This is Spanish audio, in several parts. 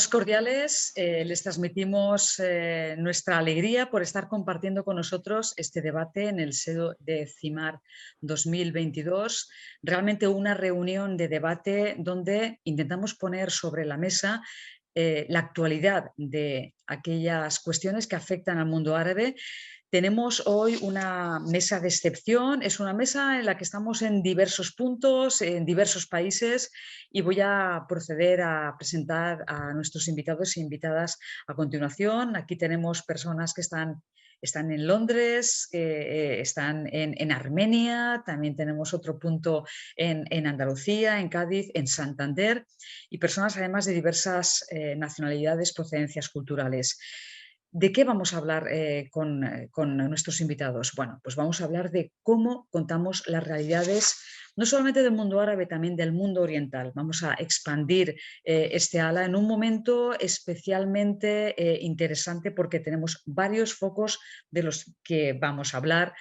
Saludos cordiales, les transmitimos nuestra alegría por estar compartiendo con nosotros este debate en el seno de CIMAR 2022. Realmente una reunión de debate donde intentamos poner sobre la mesa la actualidad de aquellas cuestiones que afectan al mundo árabe. Tenemos hoy una mesa de excepción, es una mesa en la que estamos en diversos puntos, en diversos países, y voy a proceder a presentar a nuestros invitados e invitadas a continuación. Aquí tenemos personas que están en Londres, que están en Armenia, también tenemos otro punto en Andalucía, en Cádiz, en Santander, y personas además de diversas nacionalidades, procedencias culturales. ¿De qué vamos a hablar con nuestros invitados? Bueno, pues vamos a hablar de cómo contamos las realidades, no solamente del mundo árabe, también del mundo oriental. Vamos a expandir este ala en un momento especialmente interesante porque tenemos varios focos de los que vamos a hablar.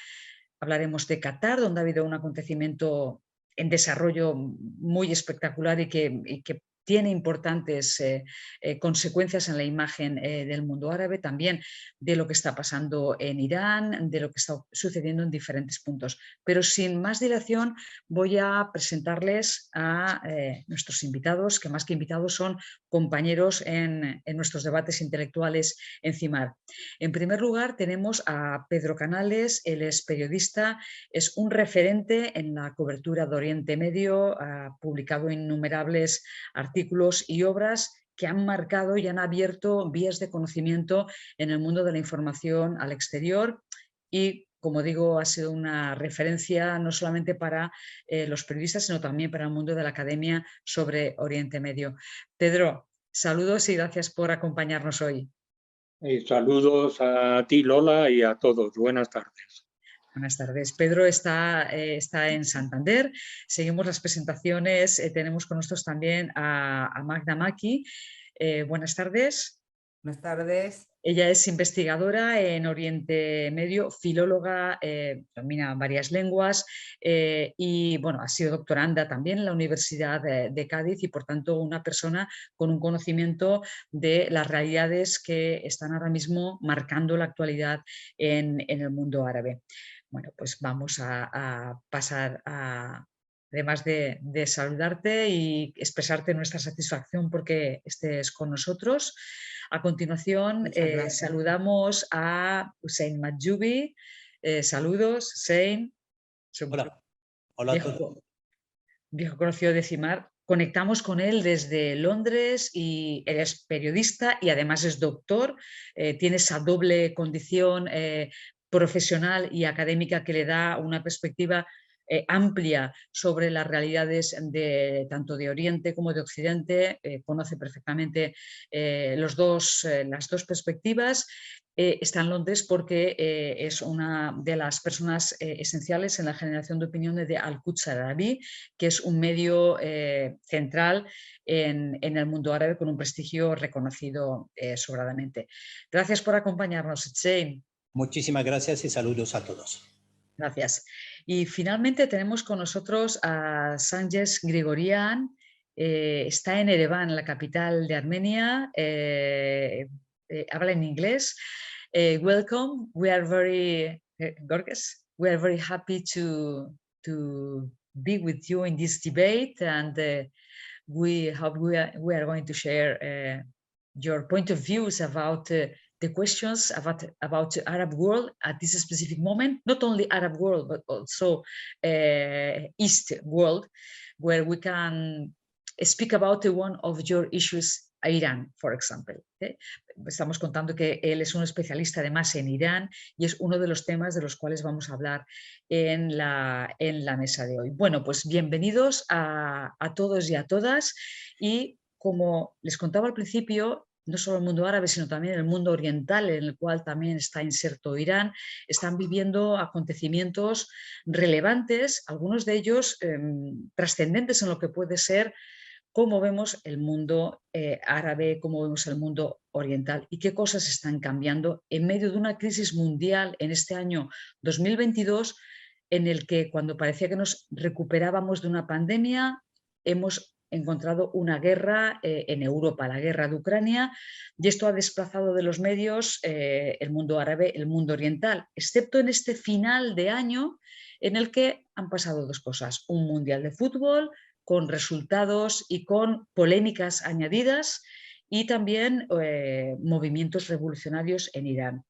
Hablaremos de Qatar, donde ha habido un acontecimiento en desarrollo muy espectacular y que tiene importantes consecuencias en la imagen del mundo árabe, también de lo que está pasando en Irán, de lo que está sucediendo en diferentes puntos. Pero sin más dilación voy a presentarles a nuestros invitados, que más que invitados son compañeros en nuestros debates intelectuales en CIMAR. En primer lugar tenemos a Pedro Canales, él es periodista, es un referente en la cobertura de Oriente Medio, ha publicado innumerables artículos y obras que han marcado y han abierto vías de conocimiento en el mundo de la información al exterior y, como digo, ha sido una referencia no solamente para los periodistas, sino también para el mundo de la academia sobre Oriente Medio. Pedro, saludos y gracias por acompañarnos hoy. Saludos a ti, Lola, y a todos. Buenas tardes. Buenas tardes. Pedro está en Santander. Seguimos las presentaciones. Tenemos con nosotros también a Magda Maki. Buenas tardes. Buenas tardes. Ella es investigadora en Oriente Medio, filóloga, domina varias lenguas y bueno, ha sido doctoranda también en la Universidad de Cádiz y por tanto una persona con un conocimiento de las realidades que están ahora mismo marcando la actualidad en el mundo árabe. Bueno, pues vamos a pasar a... Además de saludarte y expresarte nuestra satisfacción porque estés con nosotros. A continuación saludamos a Hussein Majoubi. Saludos, Hussein. Hola. Hola a todos. Viejo conocido de CIMAR. Conectamos con él desde Londres y él es periodista y además es doctor. Tiene esa doble condición profesional y académica que le da una perspectiva amplia sobre las realidades tanto de Oriente como de Occidente. Conoce perfectamente las dos perspectivas. Está en Londres porque es una de las personas esenciales en la generación de opiniones de Al-Quds Al-Arabi, que es un medio central en el mundo árabe con un prestigio reconocido sobradamente. Gracias por acompañarnos, Hussein. Muchísimas gracias y saludos a todos. Gracias. Y finalmente tenemos con nosotros a Sanjes Grigorian. Está en Ereván, la capital de Armenia. Habla en inglés. Welcome. We are very, Gorges, we are very happy to be with you in this debate, and we hope we are going to share your point of views about the questions about the Arab world at this specific moment, not only Arab world, but also East world, where we can speak about one of your issues, Irán, for example. Estamos contando que él es un especialista además en Irán y es uno de los temas de los cuales vamos a hablar en la mesa de hoy. Bueno, pues bienvenidos a todos y a todas, y como les contaba al principio, no solo el mundo árabe, sino también el mundo oriental, en el cual también está inserto Irán, están viviendo acontecimientos relevantes, algunos de ellos trascendentes en lo que puede ser cómo vemos el mundo árabe, cómo vemos el mundo oriental y qué cosas están cambiando en medio de una crisis mundial en este año 2022, en el que cuando parecía que nos recuperábamos de una pandemia, hemos encontrado una guerra en Europa, la guerra de Ucrania, y esto ha desplazado de los medios el mundo árabe, el mundo oriental, excepto en este final de año en el que han pasado dos cosas: un mundial de fútbol con resultados y con polémicas añadidas, y también movimientos revolucionarios en Irán.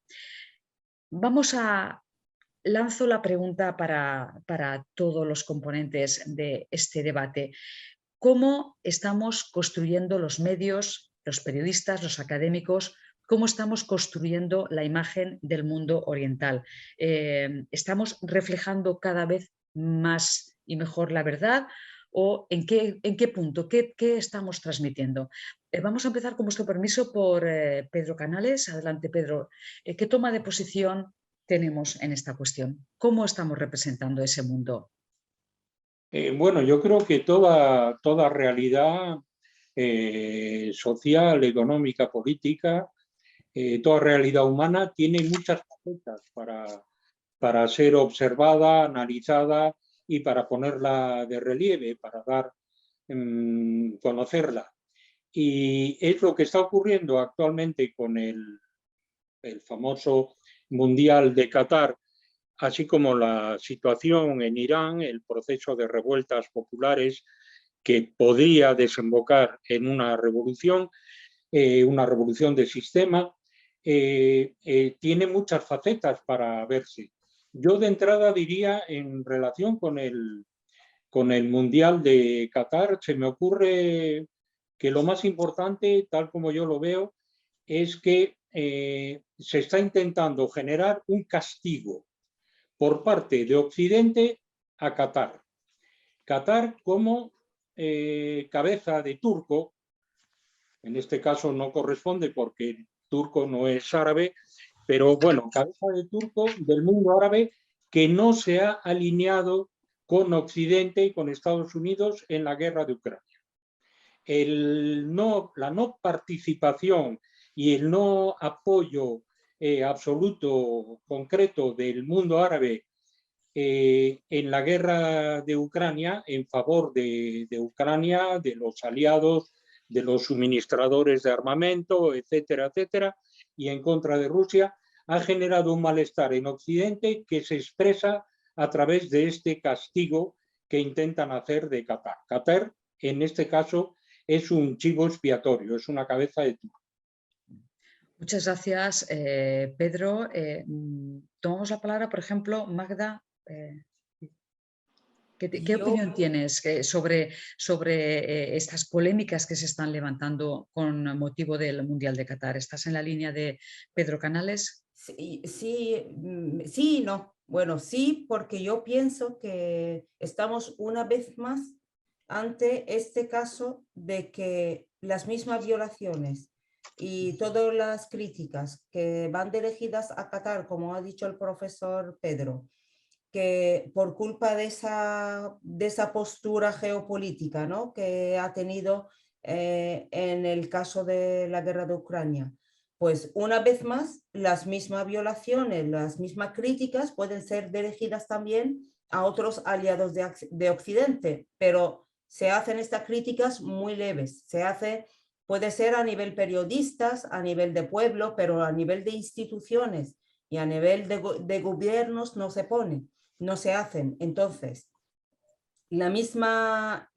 Lanzo la pregunta para todos los componentes de este debate. ¿Cómo estamos construyendo los medios, los periodistas, los académicos? ¿Cómo estamos construyendo la imagen del mundo oriental? ¿Estamos reflejando cada vez más y mejor la verdad? ¿O en qué punto? ¿Qué estamos transmitiendo? Vamos a empezar, con vuestro permiso, por Pedro Canales. Adelante, Pedro. ¿Qué toma de posición tenemos en esta cuestión? ¿Cómo estamos representando ese mundo? Bueno, yo creo que toda realidad social, económica, política, toda realidad humana tiene muchas facetas para ser observada, analizada y para ponerla de relieve, para conocerla. Y es lo que está ocurriendo actualmente con el famoso Mundial de Qatar, así como la situación en Irán, el proceso de revueltas populares que podría desembocar en una revolución de sistema, tiene muchas facetas para verse. Yo de entrada diría, en relación con el Mundial de Qatar, se me ocurre que lo más importante, tal como yo lo veo, es que se está intentando generar un castigo por parte de Occidente a Qatar. Qatar como cabeza de turco, en este caso no corresponde porque el turco no es árabe, pero bueno, cabeza de turco del mundo árabe que no se ha alineado con Occidente y con Estados Unidos en la guerra de Ucrania. La no participación y el no apoyo absoluto, concreto del mundo árabe en la guerra de Ucrania, en favor de Ucrania, de los aliados, de los suministradores de armamento, etcétera, etcétera, y en contra de Rusia, ha generado un malestar en Occidente que se expresa a través de este castigo que intentan hacer de Qatar. Qatar, en este caso, es un chivo expiatorio, es una cabeza de turco. Muchas gracias, Pedro. Tomamos la palabra, por ejemplo, Magda. ¿Qué opinión tienes sobre estas polémicas que se están levantando con motivo del Mundial de Qatar? ¿Estás en la línea de Pedro Canales? Sí, sí, no. Bueno, sí, porque yo pienso que estamos una vez más ante este caso de que las mismas violaciones y todas las críticas que van dirigidas a Qatar, como ha dicho el profesor Pedro, que por culpa de esa postura geopolítica, ¿no?, que ha tenido en el caso de la guerra de Ucrania, pues una vez más las mismas violaciones, las mismas críticas pueden ser dirigidas también a otros aliados de Occidente, pero se hacen estas críticas muy leves, puede ser a nivel periodistas, a nivel de pueblo, pero a nivel de instituciones y a nivel de gobiernos no se hacen. Entonces, la misma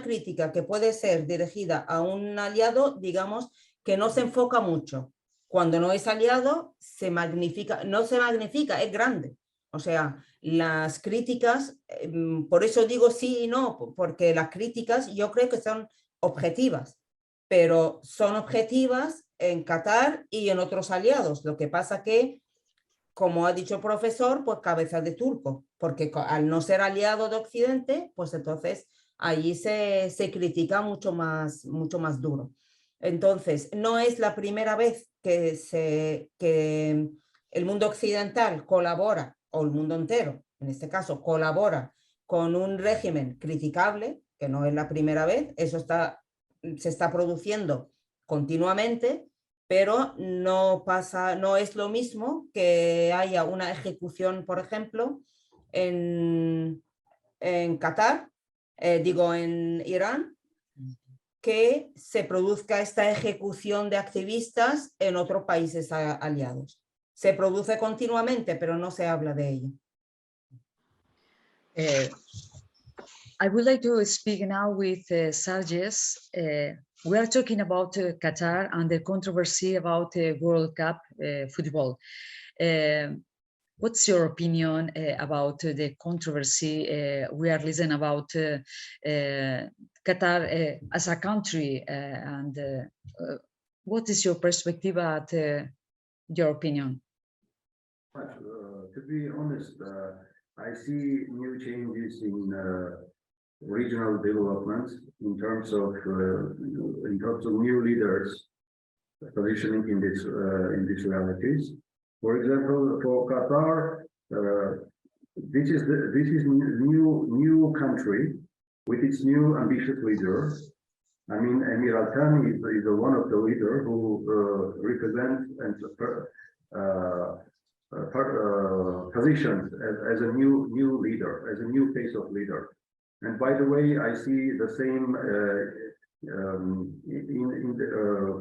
crítica que puede ser dirigida a un aliado, digamos que no se enfoca mucho. Cuando no es aliado, no se magnifica, es grande. O sea, las críticas, por eso digo sí y no, porque las críticas yo creo que son objetivas, pero son objetivas en Qatar y en otros aliados. Lo que pasa que, como ha dicho el profesor, pues cabeza de turco, porque al no ser aliado de Occidente, pues entonces allí se critica mucho más duro. Entonces, no es la primera vez que el mundo occidental colabora, o el mundo entero, en este caso, colabora con un régimen criticable, que no es la primera vez, eso se está produciendo continuamente, pero no es lo mismo que haya una ejecución, por ejemplo, en Qatar, en Irán, que se produzca esta ejecución de activistas en otros países aliados. Se produce continuamente, pero no se habla de ello. I would like to speak now with Sarges. We are talking about Qatar and the controversy about the World Cup football. What's your opinion about the controversy? We are listening about Qatar as a country, and what is your perspective at your opinion? To be honest, I see new changes in regional development in terms of new leaders positioning in these realities. For example, for Qatar, this is new country with its new ambitious leader. I mean, Emir Al Thani is one of the leaders who represents and positioned as a new leader, as a new face of leader. And by the way, I see the same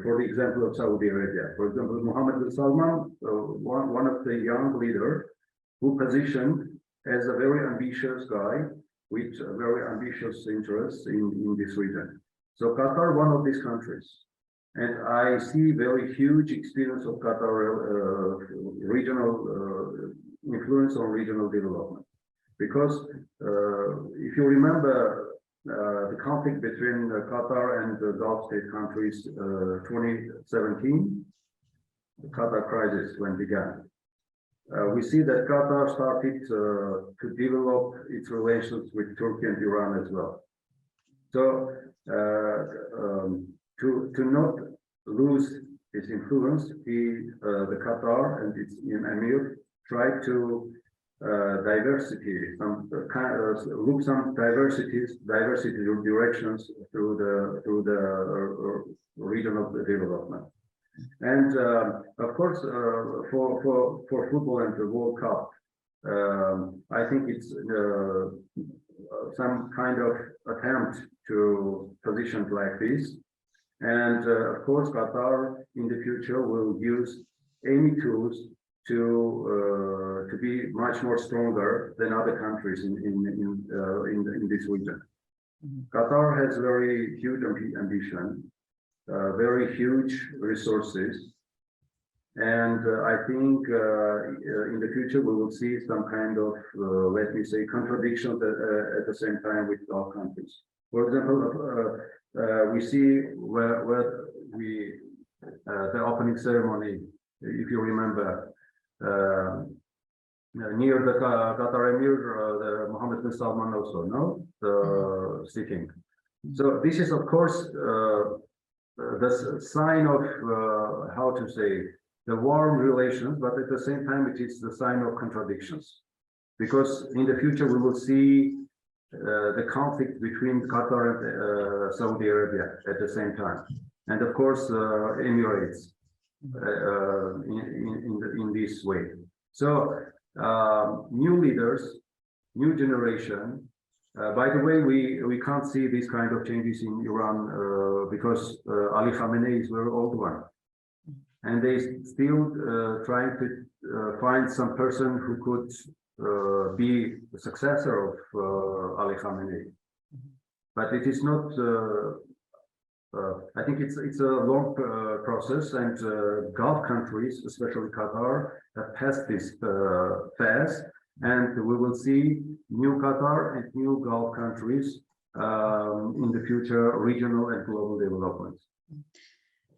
for the example of Saudi Arabia. For example, Mohammed bin Salman, one of the young leaders who positioned as a very ambitious guy with very ambitious interests in this region. So Qatar, one of these countries. And I see very huge experience of Qatar regional influence on regional development. Because if you remember the conflict between Qatar and the Gulf state countries, 2017, the Qatar crisis when began. We see that Qatar started to develop its relations with Turkey and Iran as well. So to not lose its influence, the Qatar and its Emir tried to diversity, look some diversity directions through the regional development. And of course, for football and the World Cup, I think it's some kind of attempt to position like this. And of course, Qatar in the future will use any tools to be much more stronger than other countries in this region. Qatar has very huge ambition, very huge resources, and I think in the future we will see some kind of let me say contradictions at the same time with all countries. For example, we see where the opening ceremony, if you remember, near the Qatar Emir, the Mohammed bin Salman also, no? Sitting. So this is, of course, the sign of, how to say, the warm relations, but at the same time, it is the sign of contradictions. Because in the future, we will see the conflict between Qatar and Saudi Arabia at the same time. And of course, Emirates. In this way. So new leaders, new generation. By the way, we can't see these kind of changes in Iran because Ali Khamenei is very old one, and they still trying to find some person who could be the successor of Ali Khamenei. But it is not. I think it's a long process, and Gulf countries, especially Qatar, have passed this phase, and we will see new Qatar and new Gulf countries in the future, regional and global development.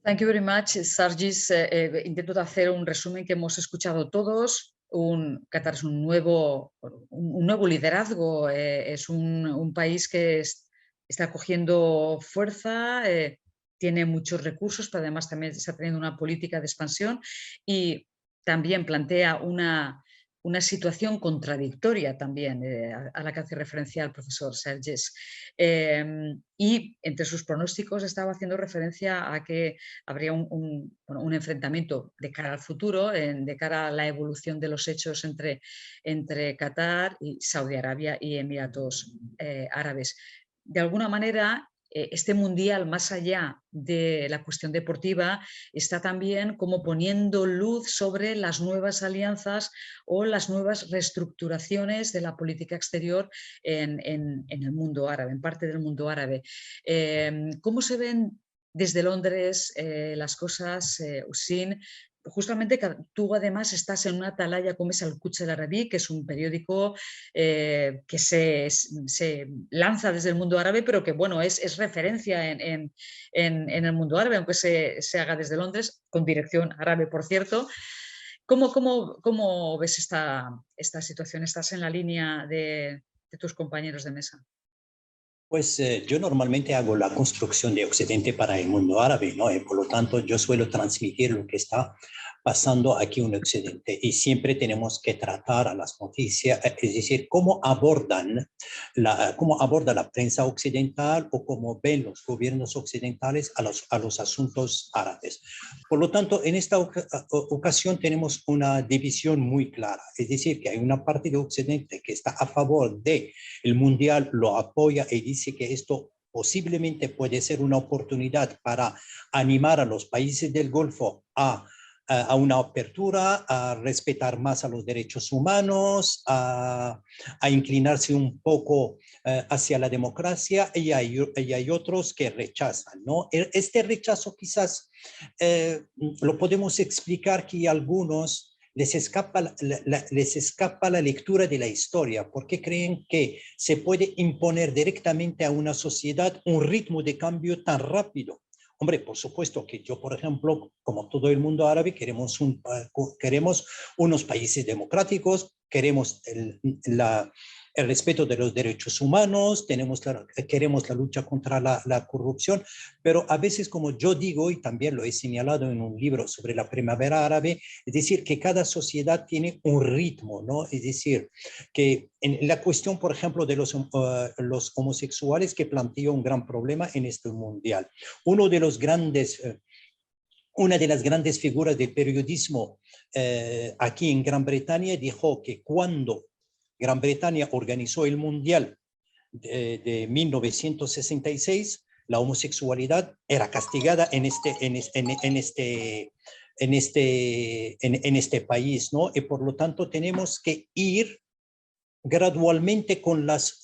Thank you very much, Sargis. Intento hacer un resumen que hemos escuchado todos. Qatar es un nuevo liderazgo, es un país que está cogiendo fuerza, tiene muchos recursos, pero además también está teniendo una política de expansión y también plantea una situación contradictoria también a la que hace referencia el profesor Sargis. Y entre sus pronósticos estaba haciendo referencia a que habría un enfrentamiento de cara al futuro, de cara a la evolución de los hechos entre Qatar y Saudi Arabia y Emiratos Árabes. De alguna manera, este mundial, más allá de la cuestión deportiva, está también como poniendo luz sobre las nuevas alianzas o las nuevas reestructuraciones de la política exterior en el mundo árabe, en parte del mundo árabe. ¿Cómo se ven desde Londres las cosas, Hussein? Justamente tú además estás en una atalaya como es Al-Quds Al-Arabi, que es un periódico que se lanza desde el mundo árabe, pero que bueno, es referencia en el mundo árabe, aunque se haga desde Londres, con dirección árabe, por cierto. ¿Cómo ves esta situación? ¿Estás en la línea de tus compañeros de mesa? Pues yo normalmente hago la construcción de Occidente para el mundo árabe, ¿no? Y por lo tanto yo suelo transmitir lo que está pasando aquí en Occidente y siempre tenemos que tratar a las noticias, es decir, cómo aborda la prensa occidental o cómo ven los gobiernos occidentales a los asuntos árabes. Por lo tanto, en esta ocasión tenemos una división muy clara, es decir, que hay una parte de Occidente que está a favor de el mundial, lo apoya y dice que esto posiblemente puede ser una oportunidad para animar a los países del Golfo a una apertura, a respetar más a los derechos humanos, a inclinarse un poco hacia la democracia, y hay otros que rechazan, ¿no? Este rechazo quizás lo podemos explicar que algunos les escapa la lectura de la historia, porque creen que se puede imponer directamente a una sociedad un ritmo de cambio tan rápido. Hombre, por supuesto que yo, por ejemplo, como todo el mundo árabe, queremos unos países democráticos, queremos el respeto de los derechos humanos, queremos la lucha contra la corrupción, pero a veces, como yo digo, y también lo he señalado en un libro sobre la primavera árabe, es decir, que cada sociedad tiene un ritmo, ¿no? Es decir, que en la cuestión, por ejemplo, de los homosexuales, que plantea un gran problema en este mundial. Una de las grandes figuras del periodismo aquí en Gran Bretaña dijo que cuando Gran Bretaña organizó el Mundial de 1966, la homosexualidad era castigada en este país, ¿no? Y por lo tanto tenemos que ir gradualmente con las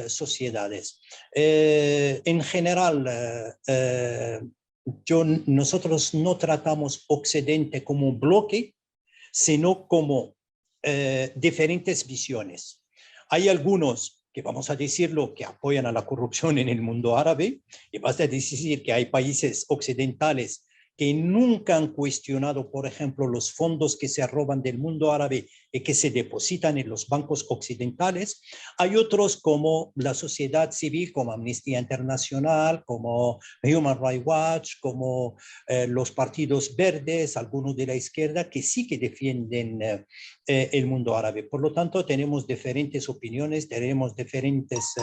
sociedades. En general, nosotros no tratamos Occidente como un bloque, sino como diferentes visiones. Hay algunos que, vamos a decirlo, que apoyan a la corrupción en el mundo árabe, y basta decir que hay países occidentales que nunca han cuestionado, por ejemplo, los fondos que se roban del mundo árabe y que se depositan en los bancos occidentales. Hay otros como la sociedad civil, como Amnistía Internacional, como Human Rights Watch, como los partidos verdes, algunos de la izquierda, que sí que defienden el mundo árabe. Por lo tanto, tenemos diferentes opiniones, tenemos diferentes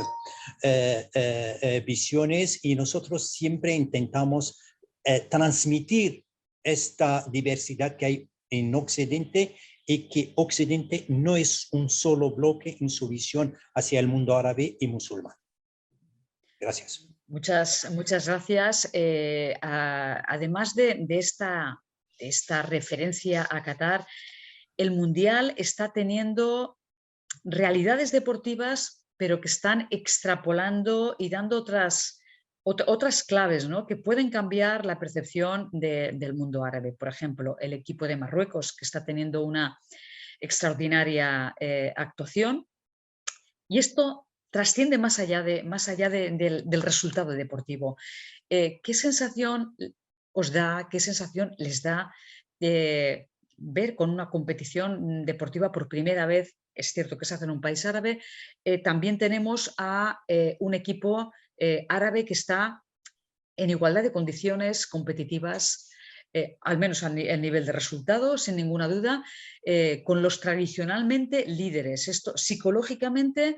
visiones, y nosotros siempre intentamos transmitir esta diversidad que hay en Occidente, y que Occidente no es un solo bloque en su visión hacia el mundo árabe y musulmán. Gracias. Muchas gracias. Además de esta referencia a Qatar, el Mundial está teniendo realidades deportivas, pero que están extrapolando y dando otras claves, ¿no?, que pueden cambiar la percepción del mundo árabe. Por ejemplo, el equipo de Marruecos, que está teniendo una extraordinaria actuación, y esto trasciende más allá del resultado deportivo. ¿Qué sensación os da, qué sensación les da ver con una competición deportiva por primera vez? Es cierto que se hace en un país árabe. También tenemos a un equipo árabe que está en igualdad de condiciones competitivas, al menos al nivel de resultados, sin ninguna duda, con los tradicionalmente líderes. Esto psicológicamente,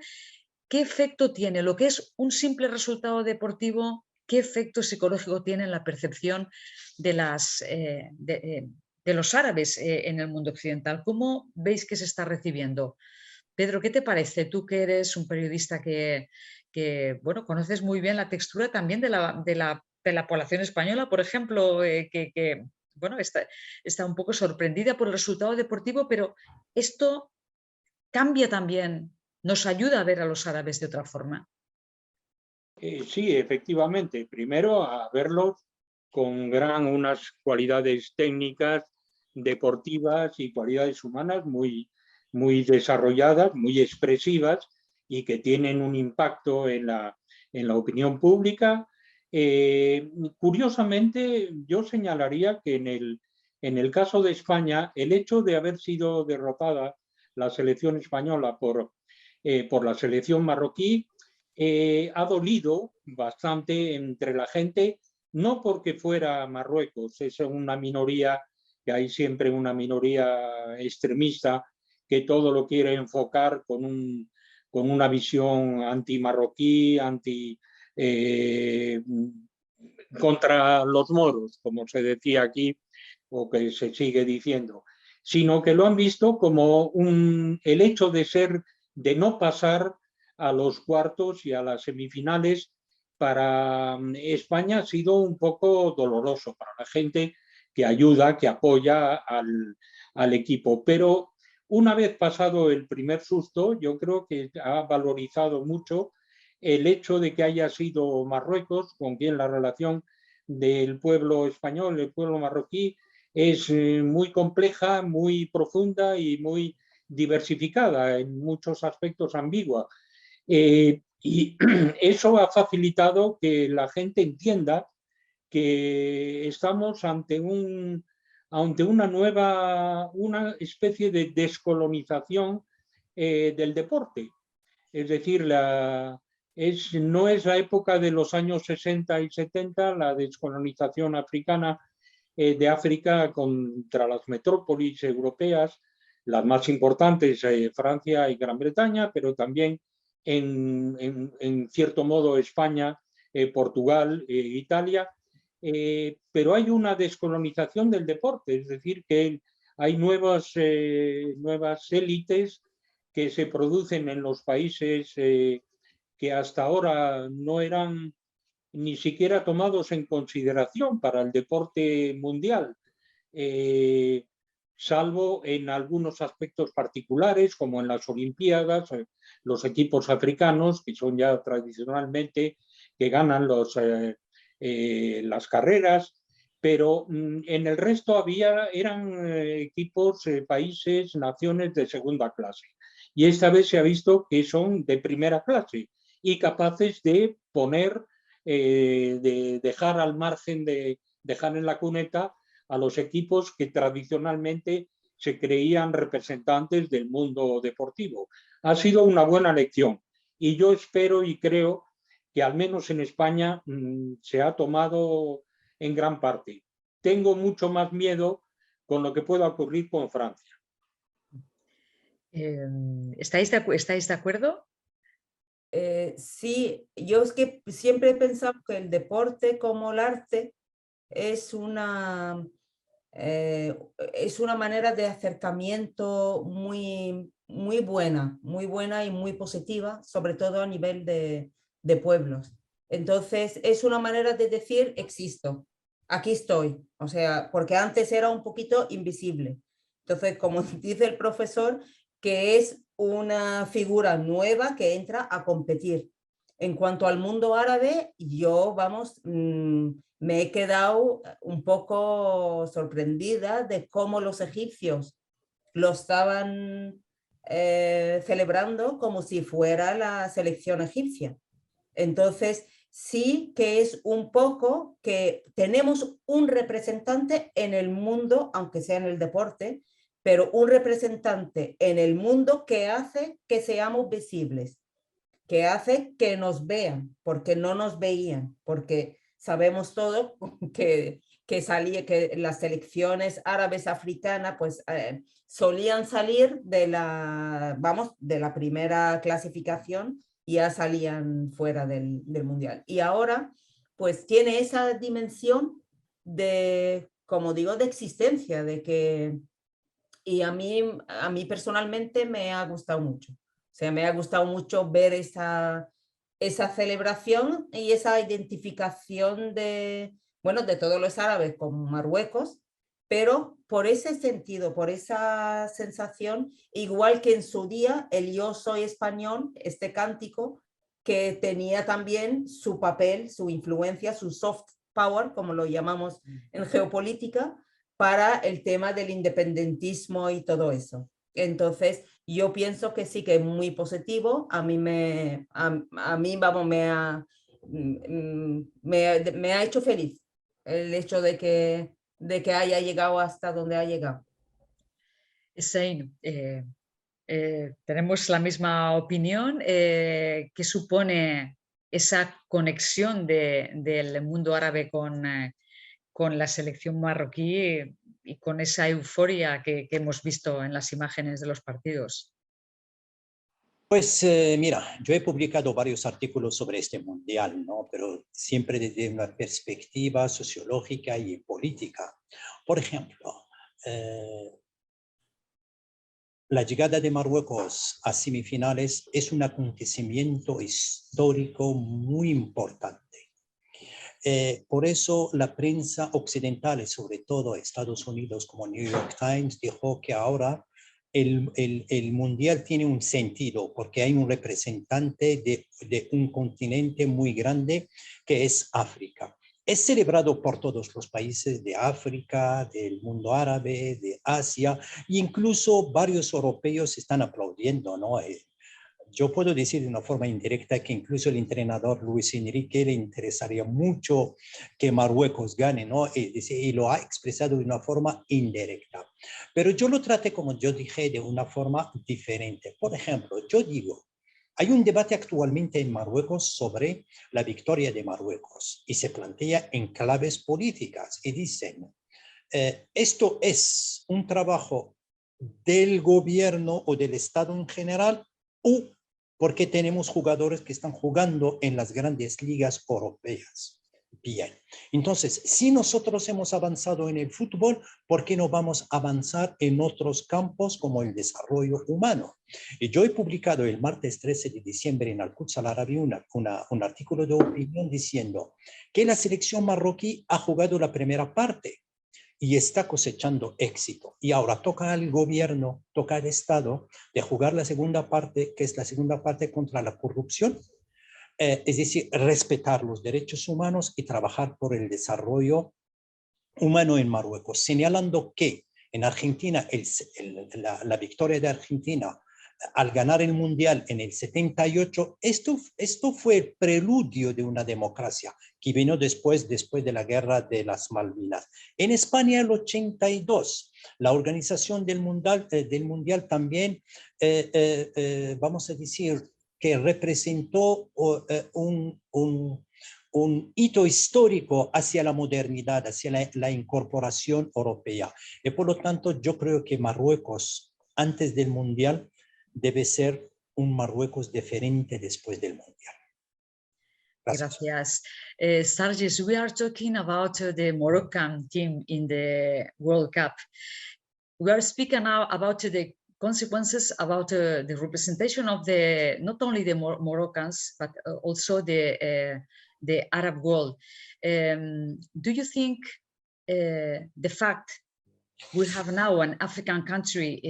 ¿qué efecto tiene lo que es un simple resultado deportivo? ¿Qué efecto psicológico tiene en la percepción de los árabes en el mundo occidental? ¿Cómo veis que se está recibiendo? Pedro, ¿qué te parece? Tú que eres un periodista que bueno, conoces muy bien la textura también de la población española, por ejemplo, que bueno, está un poco sorprendida por el resultado deportivo, pero esto cambia también, nos ayuda a ver a los árabes de otra forma. Sí, efectivamente. Primero, a verlos con unas cualidades técnicas, deportivas y cualidades humanas muy, muy desarrolladas, muy expresivas y que tienen un impacto en la opinión pública. Curiosamente, yo señalaría que en el caso de España, el hecho de haber sido derrotada la selección española por la selección marroquí ha dolido bastante entre la gente, no porque fuera Marruecos, es una minoría, que hay siempre una minoría extremista que todo lo quiere enfocar con una visión anti-marroquí, contra los moros, como se decía aquí, o que se sigue diciendo, sino que lo han visto como el hecho de no pasar a los cuartos y a las semifinales para España ha sido un poco doloroso para la gente que ayuda, que apoya al equipo. Pero una vez pasado el primer susto, yo creo que ha valorizado mucho el hecho de que haya sido Marruecos, con quien la relación del pueblo español, el pueblo marroquí, es muy compleja, muy profunda y muy diversificada, en muchos aspectos ambigua. Y eso ha facilitado que la gente entienda que estamos ante una especie de descolonización del deporte. Es decir, no es la época de los años 60 y 70, la descolonización africana de África contra las metrópolis europeas, las más importantes, Francia y Gran Bretaña, pero también en cierto modo España, Portugal, Italia, pero hay una descolonización del deporte, es decir, que hay nuevas élites que se producen en los países que hasta ahora no eran ni siquiera tomados en consideración para el deporte mundial, salvo en algunos aspectos particulares, como en las Olimpiadas, los equipos africanos, que son ya tradicionalmente que ganan las carreras, pero en el resto eran equipos, países, naciones de segunda clase. Y esta vez se ha visto que son de primera clase y capaces de de dejar al margen, de dejar en la cuneta a los equipos que tradicionalmente se creían representantes del mundo deportivo. Ha sido una buena lección y yo espero y creo que al menos en España se ha tomado en gran parte. Tengo mucho más miedo con lo que pueda ocurrir con Francia. ¿Estáis de acuerdo? Sí, yo es que siempre he pensado que el deporte como el arte es una manera de acercamiento muy buena y muy positiva, sobre todo a nivel de pueblos. Entonces, es una manera de decir, existo, aquí estoy, o sea, porque antes era un poquito invisible. Entonces, como dice el profesor, que es una figura nueva que entra a competir. En cuanto al mundo árabe, yo, me he quedado un poco sorprendida de cómo los egipcios lo estaban celebrando como si fuera la selección egipcia. Entonces, sí que es un poco que tenemos un representante en el mundo, aunque sea en el deporte, pero un representante en el mundo que hace que seamos visibles, que hace que nos vean, porque no nos veían, porque sabemos todo que las selecciones árabes africanas pues solían salir de la primera clasificación y ya salían fuera del mundial. Y ahora pues tiene esa dimensión de, como digo, de existencia, de que, y a mí personalmente me ha gustado mucho. O sea, me ha gustado mucho ver esa celebración y esa identificación de, bueno, de todos los árabes con Marruecos, pero por ese sentido, por esa sensación, igual que en su día el Yo soy español, este cántico, que tenía también su papel, su influencia, su soft power, como lo llamamos en geopolítica, para el tema del independentismo y todo eso. Entonces, yo pienso que sí que es muy positivo. A mí, vamos, me ha hecho feliz el hecho de que haya llegado hasta donde ha llegado. Zain, tenemos la misma opinión. ¿Qué supone esa conexión del mundo árabe con la selección marroquí y con esa euforia que hemos visto en las imágenes de los partidos? Pues mira, yo he publicado varios artículos sobre este mundial, ¿no? Pero siempre desde una perspectiva sociológica y política. Por ejemplo, la llegada de Marruecos a semifinales es un acontecimiento histórico muy importante. Por eso la prensa occidental, y sobre todo Estados Unidos como New York Times, dijo que ahora el mundial tiene un sentido porque hay un representante de un continente muy grande que es África. Es celebrado por todos los países de África, del mundo árabe, de Asia, e incluso varios europeos están aplaudiendo, ¿no? Yo puedo decir de una forma indirecta que incluso el entrenador Luis Enrique le interesaría mucho que Marruecos gane, ¿no? Y lo ha expresado de una forma indirecta. Pero yo lo traté, como yo dije, de una forma diferente. Por ejemplo, yo digo, hay un debate actualmente en Marruecos sobre la victoria de Marruecos y se plantea en claves políticas y dicen, esto es un trabajo del gobierno o del Estado en general o porque tenemos jugadores que están jugando en las grandes ligas europeas. Bien, entonces, si nosotros hemos avanzado en el fútbol, ¿por qué no vamos a avanzar en otros campos como el desarrollo humano? Y yo he publicado el martes 13 de diciembre en Al-Quds Al-Arabi un artículo de opinión diciendo que la selección marroquí ha jugado la primera parte y está cosechando éxito. Y ahora toca al gobierno, toca al Estado de jugar la segunda parte, que es la segunda parte contra la corrupción, es decir, respetar los derechos humanos y trabajar por el desarrollo humano en Marruecos, señalando que en Argentina, la victoria de Argentina al ganar el Mundial en el 78, esto fue el preludio de una democracia que vino después de la Guerra de las Malvinas. En España, el 82, la organización del Mundial también, vamos a decir, que representó un hito histórico hacia la modernidad, hacia la incorporación europea. Y por lo tanto, yo creo que Marruecos, antes del Mundial, debe ser un Marruecos diferente después del Mundial. Gracias. Sargis, we are talking about the Moroccan team in the World Cup. We are speaking now about the consequences about the representation of not only the Moroccans, but also the Arab world. Do you think the fact we have now an African country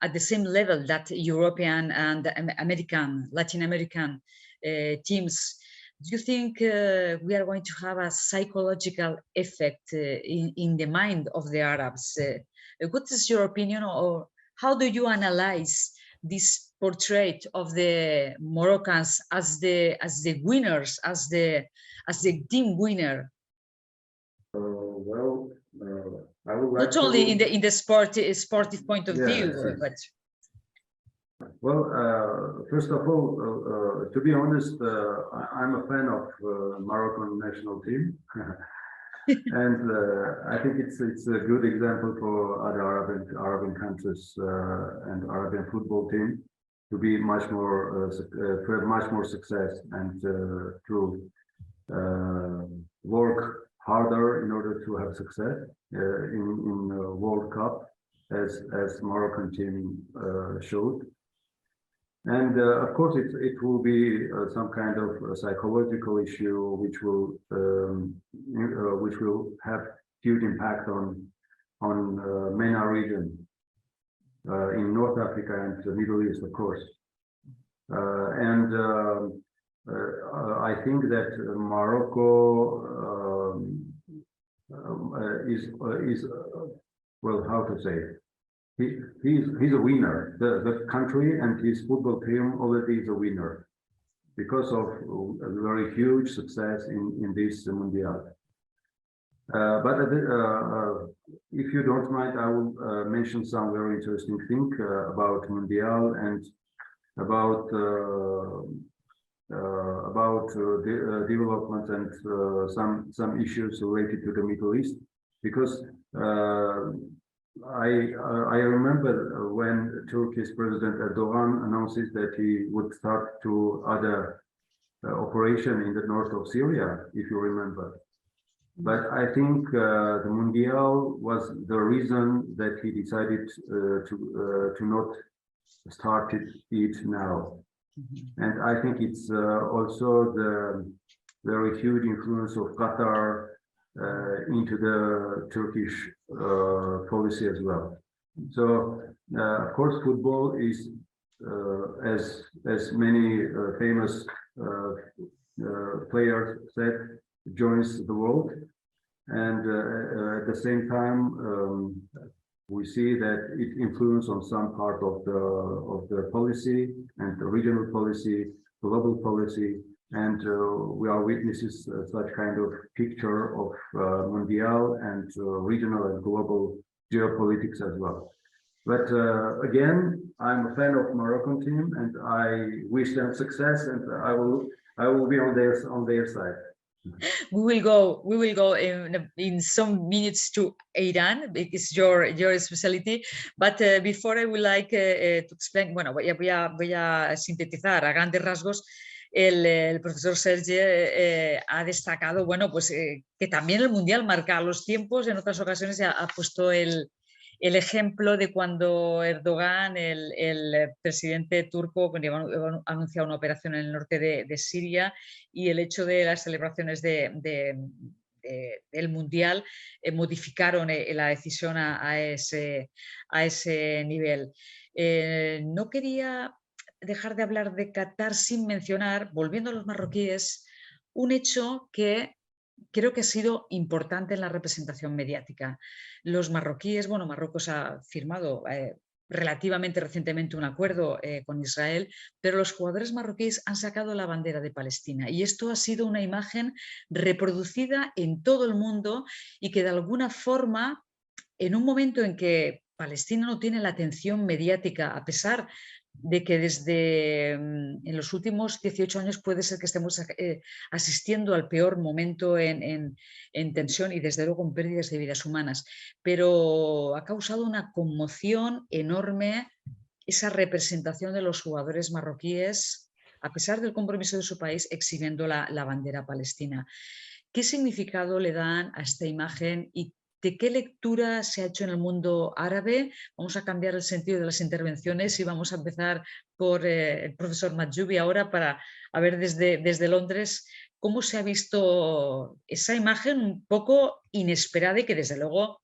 at the same level that European and American, Latin American teams, do you think we are going to have a psychological effect in the mind of the Arabs? What is your opinion, or how do you analyze this portrait of the Moroccans as the winners, as the team winner? I would like not only in the sportive point of view, but first of all, to be honest, I'm a fan of Moroccan national team, and I think it's a good example for other Arabian countries and Arabian football team to be much more to have much more success and to work harder in order to have success in World Cup, as Moroccan team showed. And of course, it will be some kind of psychological issue, which will have huge impact on MENA region in North Africa and the Middle East, of course. I think that Morocco is well, how to say, he's a winner. The country and his football team already is a winner because of a very huge success in this Mundial. But if you don't mind, I will mention some very interesting thing about Mundial and about the development and some issues related to the Middle East, because I remember when Turkey's President Erdogan announces that he would start to other operation in the north of Syria, if you remember. But I think the Mundial was the reason that he decided to not start it now. And I think it's also the very huge influence of Qatar into the Turkish policy as well. So, of course, football is, as many famous players said, joins the world, and at the same time, we see that it influences on some part of the policy and the regional policy, global policy, and we are witnesses such kind of picture of Mundial and regional and global geopolitics as well. But again, I'm a fan of Moroccan team, and I wish them success, and I will be on their side. We will go in some minutes to Iran, because your specialty. But before, I would like to explain. Bueno, voy a sintetizar a grandes rasgos. El profesor Serge ha destacado, bueno, pues que también el Mundial marca los tiempos. En otras ocasiones ha puesto el ejemplo de cuando Erdogan, el presidente turco, ha anunciado una operación en el norte de Siria, y el hecho de las celebraciones del Mundial modificaron la decisión a ese nivel. No quería dejar de hablar de Qatar sin mencionar, volviendo a los marroquíes, un hecho que creo que ha sido importante en la representación mediática. Los marroquíes, bueno, Marruecos ha firmado relativamente recientemente un acuerdo con Israel, pero los jugadores marroquíes han sacado la bandera de Palestina, y esto ha sido una imagen reproducida en todo el mundo, y que de alguna forma, en un momento en que Palestina no tiene la atención mediática, a pesar de que desde en los últimos 18 años puede ser que estemos asistiendo al peor momento en tensión y desde luego en pérdidas de vidas humanas, pero ha causado una conmoción enorme esa representación de los jugadores marroquíes, a pesar del compromiso de su país, exhibiendo la bandera palestina. ¿Qué significado le dan a esta imagen y de qué lectura se ha hecho en el mundo árabe? Vamos a cambiar el sentido de las intervenciones y vamos a empezar por el profesor Mahjoubi ahora, para ver desde Londres cómo se ha visto esa imagen un poco inesperada, y que desde luego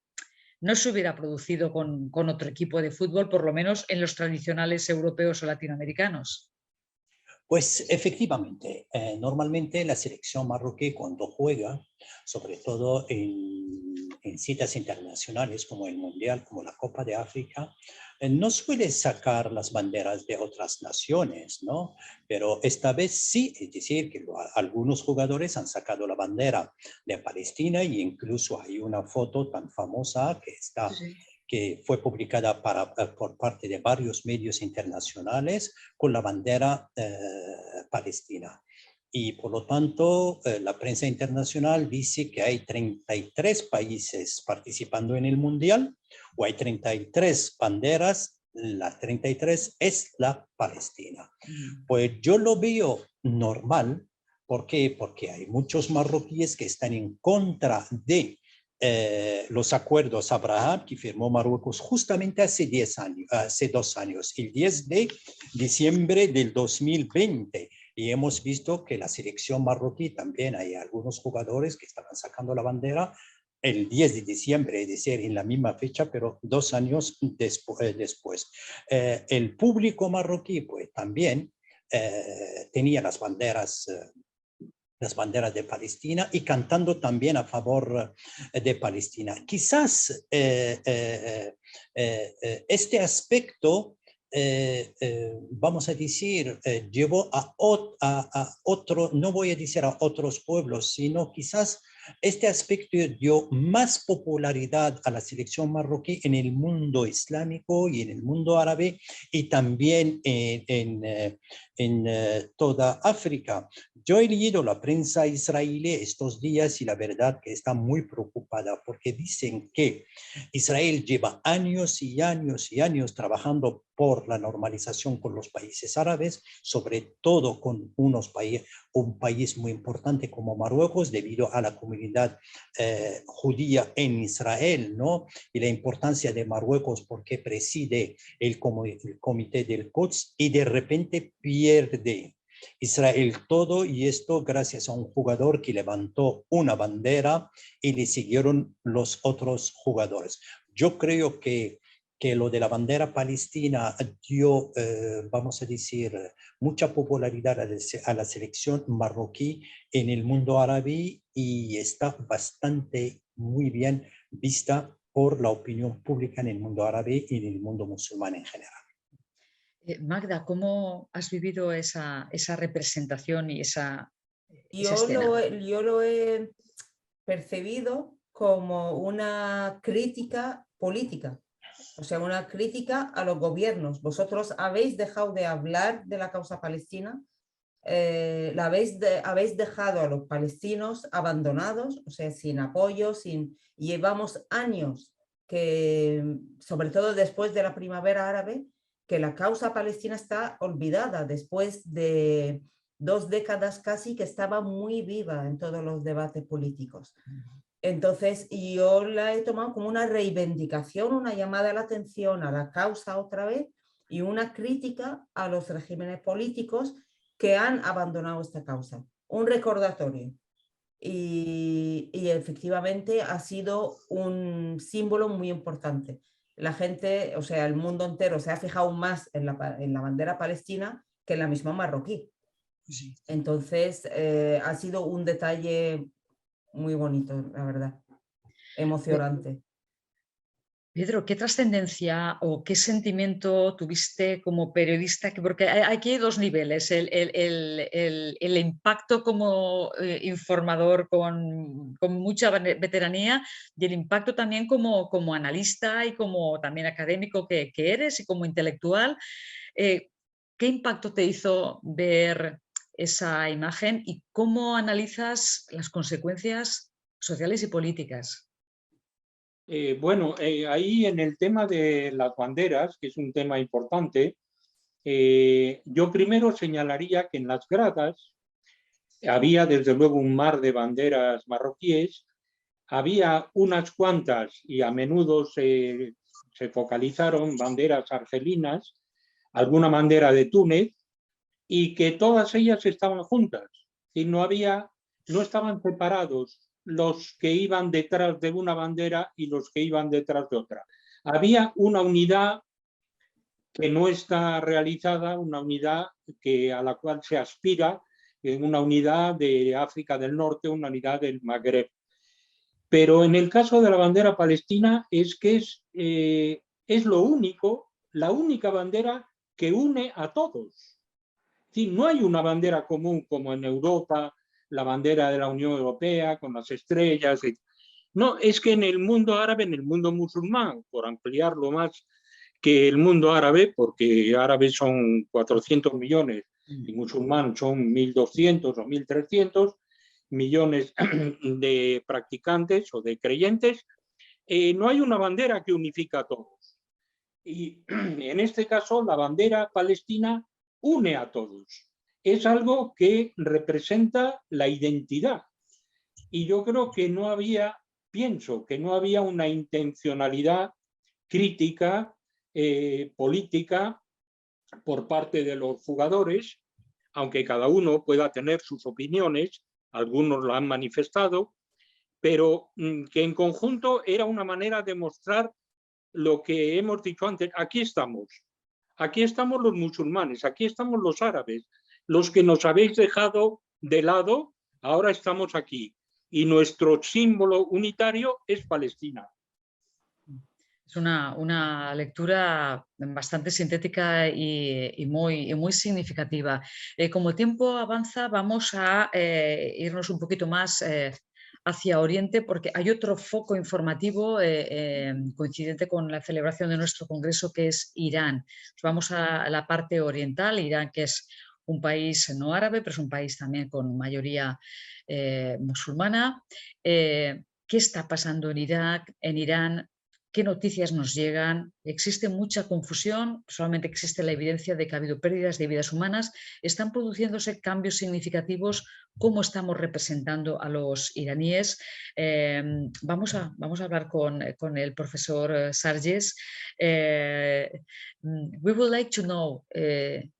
no se hubiera producido con otro equipo de fútbol, por lo menos en los tradicionales europeos o latinoamericanos. Pues efectivamente, normalmente la selección marroquí, cuando juega, sobre todo en citas internacionales como el Mundial, como la Copa de África, no suele sacar las banderas de otras naciones, ¿no? Pero esta vez sí, es decir, que algunos jugadores han sacado la bandera de Palestina, y incluso hay una foto tan famosa que está... Sí, que fue publicada por parte de varios medios internacionales con la bandera palestina. Y por lo tanto, la prensa internacional dice que hay 33 países participando en el Mundial, o hay 33 banderas, la 33 es la Palestina. Pues yo lo veo normal. ¿Por qué? Porque hay muchos marroquíes que están en contra de los acuerdos Abraham que firmó Marruecos justamente hace 2 años, el 10 de diciembre del 2020. Y hemos visto que la selección marroquí también hay algunos jugadores que estaban sacando la bandera el 10 de diciembre, es decir, en la misma fecha, pero 2 años después. El público marroquí pues, también tenía las banderas de Palestina y cantando también a favor de Palestina. Quizás este aspecto, vamos a decir, llevó a otro, no voy a decir a otros pueblos, sino quizás este aspecto dio más popularidad a la selección marroquí en el mundo islámico y en el mundo árabe y también en toda África. Yo he leído la prensa israelí estos días y la verdad que está muy preocupada porque dicen que Israel lleva años y años y años trabajando por la normalización con los países árabes, sobre todo con un país muy importante como Marruecos debido a la comunidad judía en Israel, ¿no? Y la importancia de Marruecos porque preside el comité del Quds y de repente pierde Israel todo, y esto gracias a un jugador que levantó una bandera y le siguieron los otros jugadores. Yo creo que lo de la bandera palestina dio, vamos a decir, mucha popularidad a la selección marroquí en el mundo árabe y está bastante muy bien vista por la opinión pública en el mundo árabe y en el mundo musulmán en general. Magda, ¿cómo has vivido esa representación y esa Yo escena? lo he percibido como una crítica política, o sea, una crítica a los gobiernos. Vosotros habéis dejado de hablar de la causa palestina, habéis dejado a los palestinos abandonados, o sea, sin apoyo, llevamos años que, sobre todo después de la primavera árabe, que la causa palestina está olvidada después de 2 décadas casi que estaba muy viva en todos los debates políticos. Entonces, yo la he tomado como una reivindicación, una llamada a la atención a la causa otra vez y una crítica a los regímenes políticos que han abandonado esta causa. Un recordatorio. Y efectivamente ha sido un símbolo muy importante. La gente, o sea, el mundo entero se ha fijado más en la bandera palestina que en la misma marroquí. Sí. Entonces, ha sido un detalle muy bonito, la verdad, emocionante. Pedro, ¿qué trascendencia o qué sentimiento tuviste como periodista? Porque aquí hay 2 niveles, el impacto como informador con mucha veteranía y el impacto también como analista y como también académico que eres y como intelectual. ¿Qué impacto te hizo ver esa imagen y cómo analizas las consecuencias sociales y políticas? Bueno, ahí en el tema de las banderas, que es un tema importante, yo primero señalaría que en las gradas había desde luego un mar de banderas marroquíes, había unas cuantas y a menudo se focalizaron banderas argelinas, alguna bandera de Túnez, y que todas ellas estaban juntas, y no estaban separados los que iban detrás de una bandera y los que iban detrás de otra. Había una unidad que no está realizada, una unidad a la cual se aspira, una unidad de África del Norte, una unidad del Magreb. Pero en el caso de la bandera palestina es que es la única bandera que une a todos. Sí, no hay una bandera común como en Europa, la bandera de la Unión Europea con las estrellas. No, es que en el mundo árabe, en el mundo musulmán, por ampliarlo más que el mundo árabe, porque árabes son 400 millones y musulmán son 1.200 o 1.300 millones de practicantes o de creyentes, no hay una bandera que unifica a todos. Y en este caso, la bandera palestina une a todos. Es algo que representa la identidad. Y yo creo que no había pienso que no había una intencionalidad crítica, política, por parte de los jugadores, aunque cada uno pueda tener sus opiniones, algunos lo han manifestado, pero que en conjunto era una manera de mostrar lo que hemos dicho antes. Aquí estamos los musulmanes, aquí estamos los árabes, los que nos habéis dejado de lado, ahora estamos aquí. Y nuestro símbolo unitario es Palestina. Es una lectura bastante sintética y muy significativa. Como el tiempo avanza, vamos a irnos un poquito más hacia Oriente, porque hay otro foco informativo coincidente con la celebración de nuestro congreso, que es Irán. Vamos a la parte oriental, Irán, que es un país no árabe, pero es un país también con mayoría musulmana. ¿Qué está pasando en Irak, en Irán? ¿Qué noticias nos llegan? Existe mucha confusión, solamente existe la evidencia de que ha habido pérdidas de vidas humanas. ¿Están produciéndose cambios significativos? ¿Cómo estamos representando a los iraníes? Vamos a hablar con el profesor Sarges. We would like to know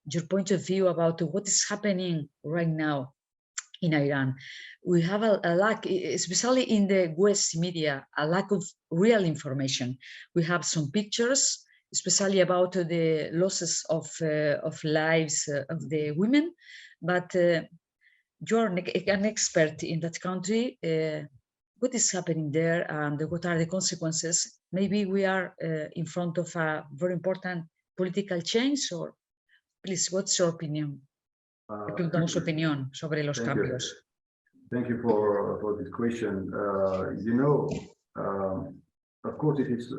your point of view about what is happening right now in Iran. We have a lack, especially in the West media, a lack of real information. We have some pictures, especially about the losses of lives of the women, but you're an expert in that country. What is happening there and what are the consequences? Maybe we are in front of a very important political change, or please, what's your opinion? Le preguntamos su opinión sobre los cambios. Thank you for this question. Of course, it is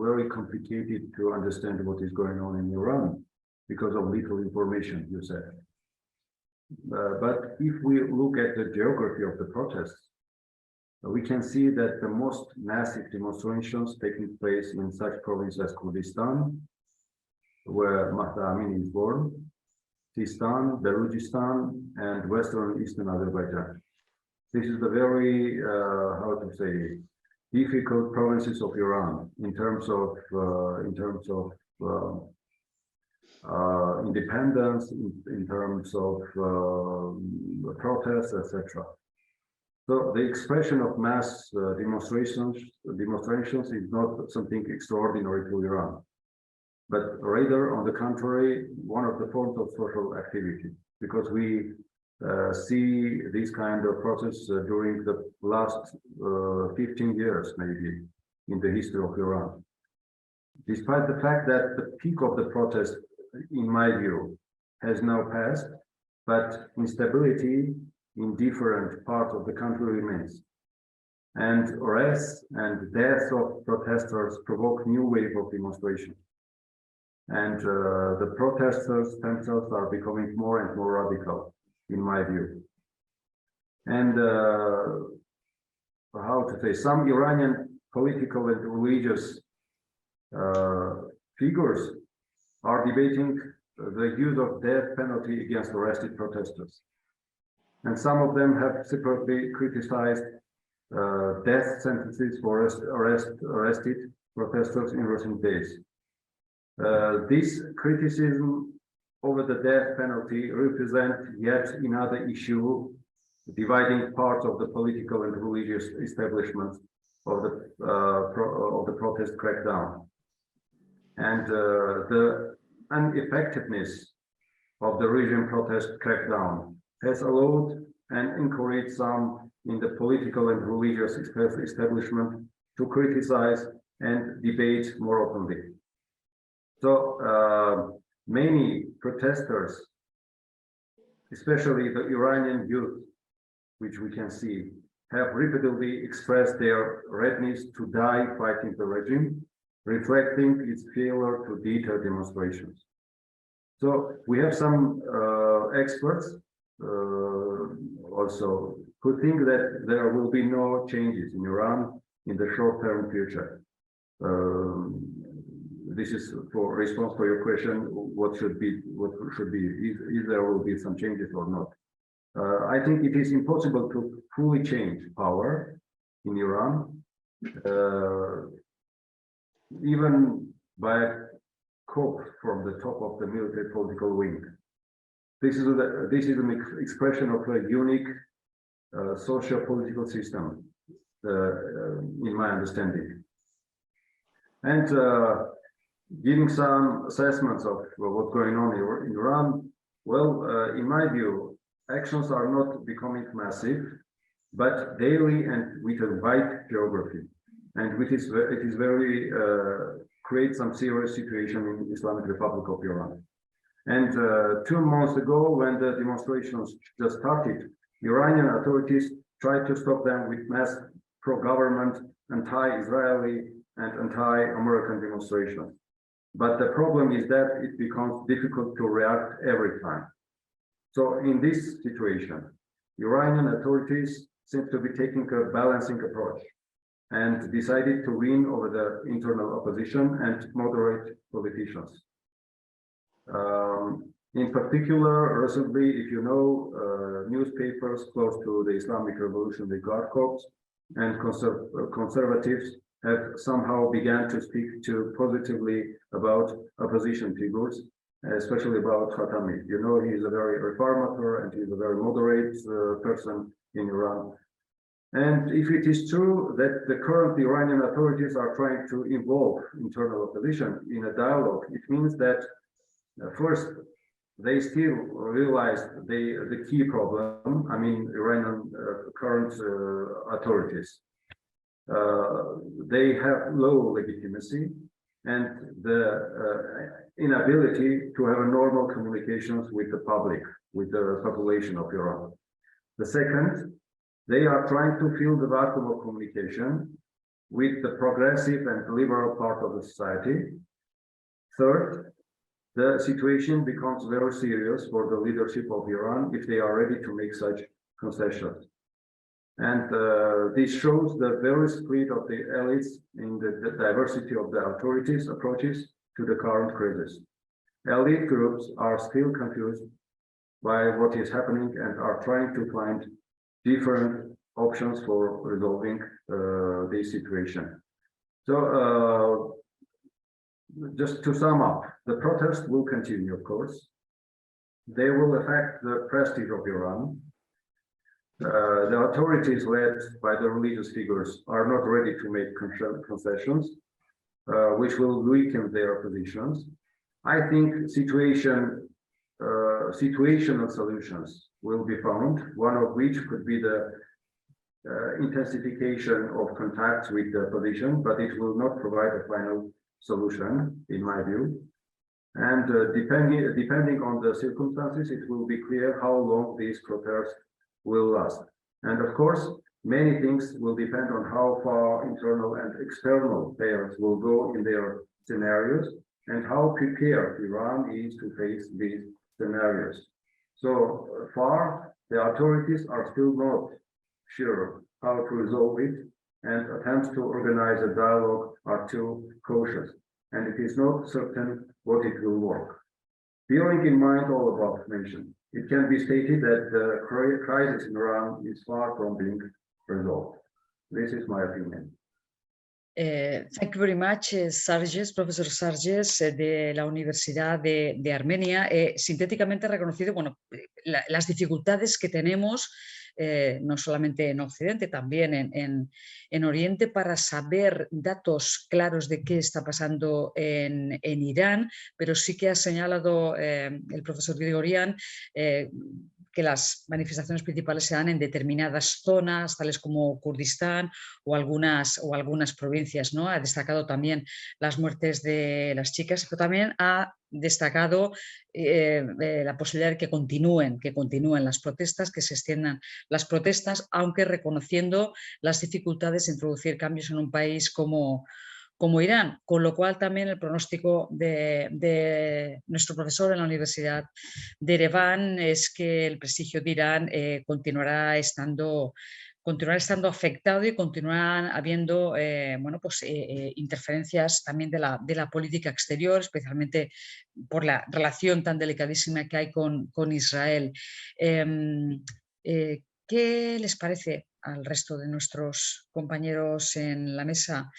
very complicated to understand what is going on in Iran because of little information, you said. But if we look at the geography of the protests, we can see that the most massive demonstrations taking place in such provinces as Kurdistan, where Mahsa Amini is born, Sistan, Balochistan, and western eastern Azerbaijan. This is the very, difficult provinces of Iran in terms of independence, in terms of protests, etc. So the expression of mass demonstrations is not something extraordinary to Iran, but rather, on the contrary, one of the forms of social activity, because we see this kind of process during the last 15 years, maybe, in the history of Iran. Despite the fact that the peak of the protest, in my view, has now passed, but instability in different parts of the country remains. And arrests and deaths of protesters provoke new wave of demonstration. And the protesters themselves are becoming more and more radical, in my view. And some Iranian political and religious figures are debating the use of death penalty against arrested protesters. And some of them have separately criticized death sentences for arrested protesters in recent days. This criticism over the death penalty represent yet another issue dividing parts of the political and religious establishment of the protest crackdown. And the ineffectiveness of the regime protest crackdown has allowed and encouraged some in the political and religious establishment to criticize and debate more openly. So many protesters, especially the Iranian youth, which we can see, have repeatedly expressed their readiness to die fighting the regime, reflecting its failure to deter demonstrations. So we have some experts also who think that there will be no changes in Iran in the short-term future. This is for response to your question, what should be, if there will be some changes or not. I think it is impossible to fully change power in Iran, even by a coup from the top of the military political wing. This is an expression of a unique socio-political system, in my understanding. And giving some assessments of what's going on in Iran, well, in my view, actions are not becoming massive, but daily and with a wide geography. And it is very, creates some serious situation in Islamic Republic of Iran. And 2 months ago, when the demonstrations just started, Iranian authorities tried to stop them with mass pro-government, anti-Israeli, and anti-American demonstrations. But the problem is that it becomes difficult to react every time. So in this situation, Iranian authorities seem to be taking a balancing approach and decided to win over the internal opposition and moderate politicians. In particular, recently, if you know, newspapers close to the Islamic Revolutionary Guard Corps and conservatives have somehow began to speak positively about opposition figures, especially about Khatami. You know, he is a very reformator and he's a very moderate person in Iran. And if it is true that the current Iranian authorities are trying to involve internal opposition in a dialogue, it means that first, they still realize the key problem, I mean, Iranian current authorities. They have low legitimacy and the inability to have a normal communications with the public, with the population of Iran. The second, they are trying to fill the vacuum of communication with the progressive and liberal part of the society. Third, the situation becomes very serious for the leadership of Iran if they are ready to make such concessions. And this shows the very split of the elites in the diversity of the authorities' approaches to the current crisis. Elite groups are still confused by what is happening and are trying to find different options for resolving this situation. So just to sum up, the protest will continue, of course. They will affect the prestige of Iran. The authorities led by the religious figures are not ready to make concessions, which will weaken their positions. I think situational solutions will be found, one of which could be the intensification of contacts with the opposition, but it will not provide a final solution, in my view. And depending on the circumstances, it will be clear how long these protests will last. And of course, many things will depend on how far internal and external players will go in their scenarios and how prepared Iran is to face these scenarios. So far, the authorities are still not sure how to resolve it, and attempts to organize a dialogue are too cautious, and it is not certain what it will work. Bearing in mind all above mentioned, it can be stated that the crisis in Iran is far from being resolved. This is my opinion. Thank you very much, Sarges, profesor Sarges, de la Universidad de Armenia. Sintéticamente ha reconocido, bueno, las dificultades que tenemos, no solamente en Occidente, también en Oriente, para saber datos claros de qué está pasando en Irán, pero sí que ha señalado el profesor Grigorian que las manifestaciones principales se dan en determinadas zonas, tales como Kurdistán o algunas provincias, ¿no? Ha destacado también las muertes de las chicas, pero también ha destacado la posibilidad de que continúen las protestas, que se extiendan las protestas, aunque reconociendo las dificultades de introducir cambios en un país como Irán, con lo cual también el pronóstico de nuestro profesor en la Universidad de Ereván es que el prestigio de Irán continuará estando afectado y continuarán habiendo interferencias también de la política exterior, especialmente por la relación tan delicadísima que hay con Israel. ¿Qué les parece al resto de nuestros compañeros en la mesa.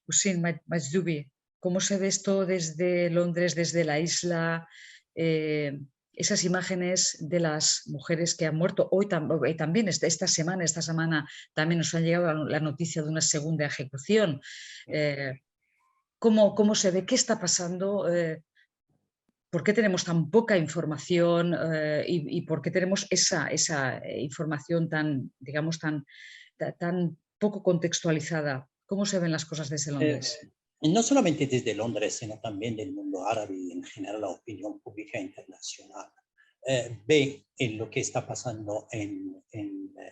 Hussein Majdubi, ¿cómo se ve esto desde Londres, desde la isla? Esas imágenes de las mujeres que han muerto hoy también esta semana también nos ha llegado la noticia de una segunda ejecución. ¿Cómo se ve? ¿Qué está pasando? ¿Por qué tenemos tan poca información y por qué tenemos esa información tan, digamos, tan poco contextualizada? ¿Cómo se ven las cosas desde Londres? No solamente desde Londres, sino también del mundo árabe y en general la opinión pública internacional. Ve en lo que está pasando en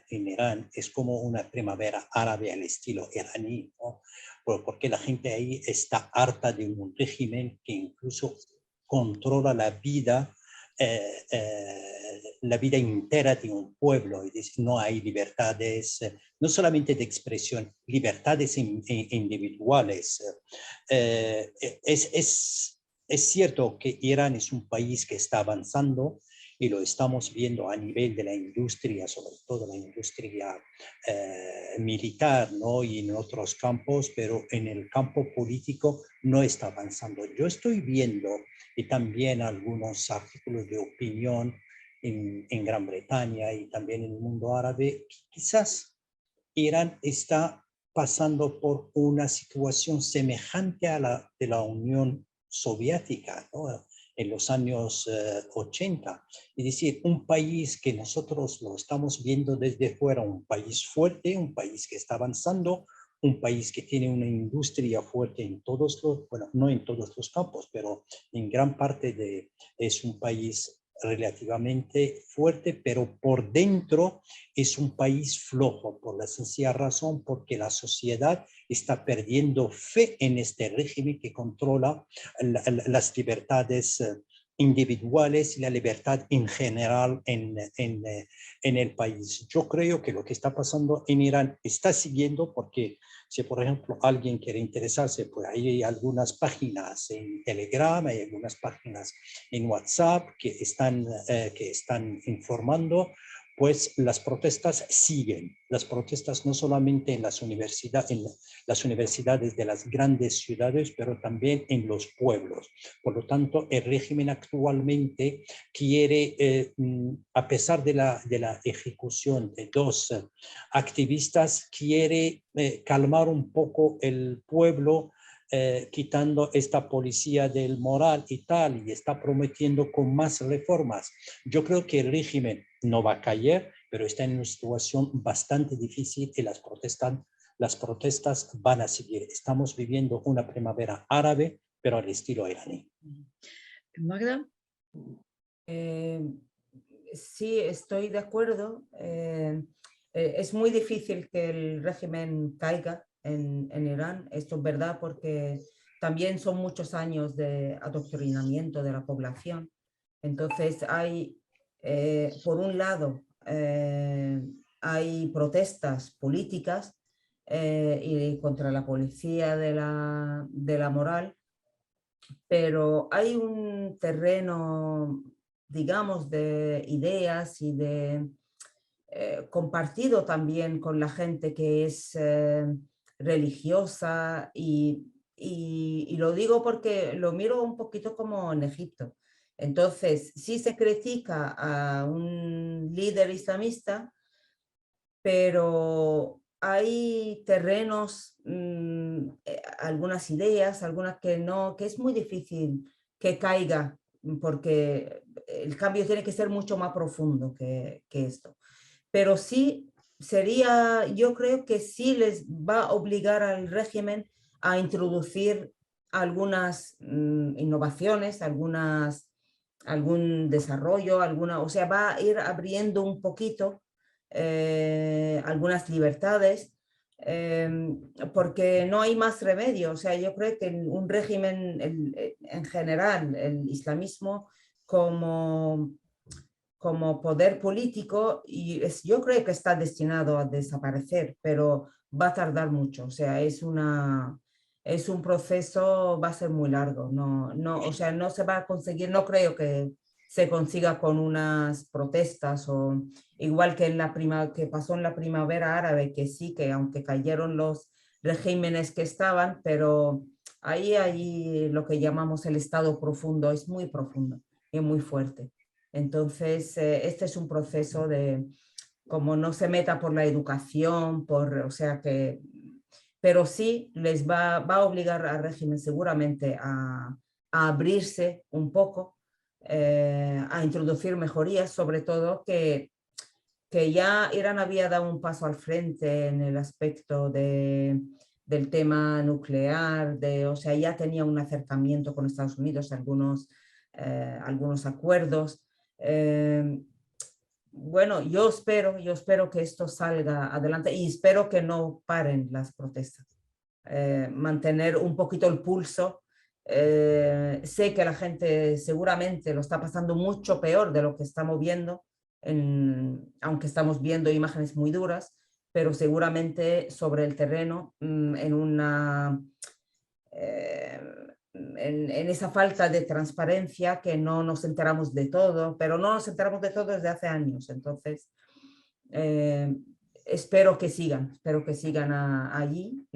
Irán, es como una primavera árabe al estilo iraní, ¿no? Porque la gente ahí está harta de un régimen que incluso controla la vida entera de un pueblo, y no hay libertades, no solamente de expresión, libertades individuales. Es cierto que Irán es un país que está avanzando y lo estamos viendo a nivel de la industria, sobre todo la industria militar, ¿no? Y en otros campos, pero en el campo político no está avanzando. Yo estoy viendo, y también algunos artículos de opinión en Gran Bretaña y también en el mundo árabe, que quizás Irán está pasando por una situación semejante a la de la Unión Soviética, ¿no? En los años 80. Es decir, un país que nosotros lo estamos viendo desde fuera, un país fuerte, un país que está avanzando, un país que tiene una industria fuerte en todos los, bueno, no en todos los campos, pero en gran parte es un país relativamente fuerte, pero por dentro es un país flojo, por la sencilla razón porque la sociedad está perdiendo fe en este régimen que controla las libertades individuales y la libertad en general en el país. Yo creo que lo que está pasando en Irán está siguiendo, porque si por ejemplo alguien quiere interesarse, pues hay algunas páginas en Telegram, hay algunas páginas en WhatsApp que están informando. Pues las protestas siguen. Las protestas no solamente en las universidades de las grandes ciudades, pero también en los pueblos. Por lo tanto, el régimen actualmente quiere, a pesar de la ejecución de dos activistas, quiere calmar un poco el pueblo, quitando esta policía del moral y tal, y está prometiendo con más reformas. Yo creo que el régimen no va a caer, pero está en una situación bastante difícil y las protestas van a seguir. Estamos viviendo una primavera árabe, pero al estilo iraní. Magda. Sí, estoy de acuerdo. Es muy difícil que el régimen caiga en Irán. Esto es verdad porque también son muchos años de adoctrinamiento de la población. Entonces hay, por un lado, hay protestas políticas y contra la policía de la moral, pero hay un terreno, digamos, de ideas y de compartido también con la gente que es religiosa y lo digo porque lo miro un poquito como en Egipto. Entonces, sí se critica a un líder islamista, pero hay terrenos, algunas ideas, algunas que no, que es muy difícil que caiga, porque el cambio tiene que ser mucho más profundo que esto. Pero sí sería, yo creo que sí les va a obligar al régimen a introducir algunas innovaciones, algún desarrollo, o sea, va a ir abriendo un poquito algunas libertades, porque no hay más remedio. O sea, yo creo que un régimen en general, el islamismo como poder político, yo creo que está destinado a desaparecer, pero va a tardar mucho. O sea, es un proceso, va a ser muy largo. O sea, no se va a conseguir, no creo que se consiga con unas protestas, o igual que, que pasó en la primavera árabe, que sí, que aunque cayeron los regímenes que estaban, pero ahí lo que llamamos el estado profundo es muy profundo y muy fuerte. Entonces, este es un proceso de, como no se meta por la educación, o sea que, pero sí les va a obligar al régimen seguramente a abrirse un poco, a introducir mejorías, sobre todo que ya Irán había dado un paso al frente en el aspecto del tema nuclear, o sea, ya tenía un acercamiento con Estados Unidos, algunos acuerdos. Bueno, yo espero que esto salga adelante y espero que no paren las protestas. Mantener un poquito el pulso. Sé que la gente seguramente lo está pasando mucho peor de lo que estamos viendo, aunque estamos viendo imágenes muy duras, pero seguramente sobre el terreno, en esa falta de transparencia, que no nos enteramos de todo, pero no nos enteramos de todo desde hace años. Entonces, espero que sigan allí,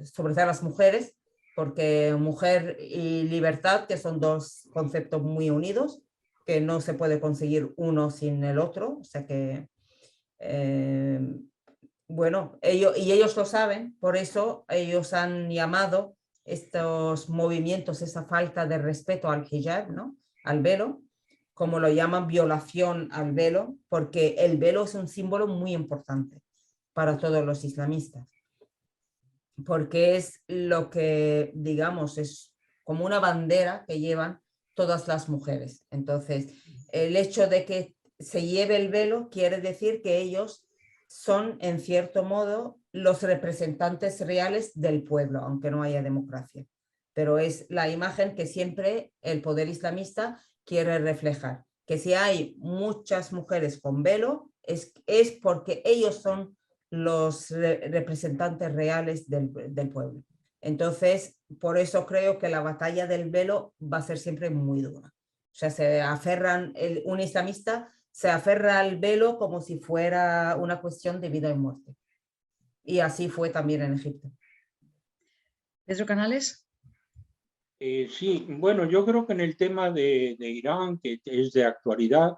sobre todo las mujeres, porque mujer y libertad, que son dos conceptos muy unidos, que no se puede conseguir uno sin el otro, o sea que, bueno, ellos lo saben, por eso ellos han llamado estos movimientos, esa falta de respeto al hijab, ¿no?, al velo, como lo llaman, violación al velo, porque el velo es un símbolo muy importante para todos los islamistas, porque es lo que, digamos, es como una bandera que llevan todas las mujeres. Entonces, el hecho de que se lleve el velo quiere decir que ellos son, en cierto modo, los representantes reales del pueblo, aunque no haya democracia. Pero es la imagen que siempre el poder islamista quiere reflejar, que si hay muchas mujeres con velo es porque ellos son los representantes reales del pueblo. Entonces, por eso creo que la batalla del velo va a ser siempre muy dura. O sea, un islamista se aferra al velo como si fuera una cuestión de vida y muerte. Y así fue también en Egipto. Pedro Canales. Sí, bueno, yo creo que en el tema de Irán, que es de actualidad,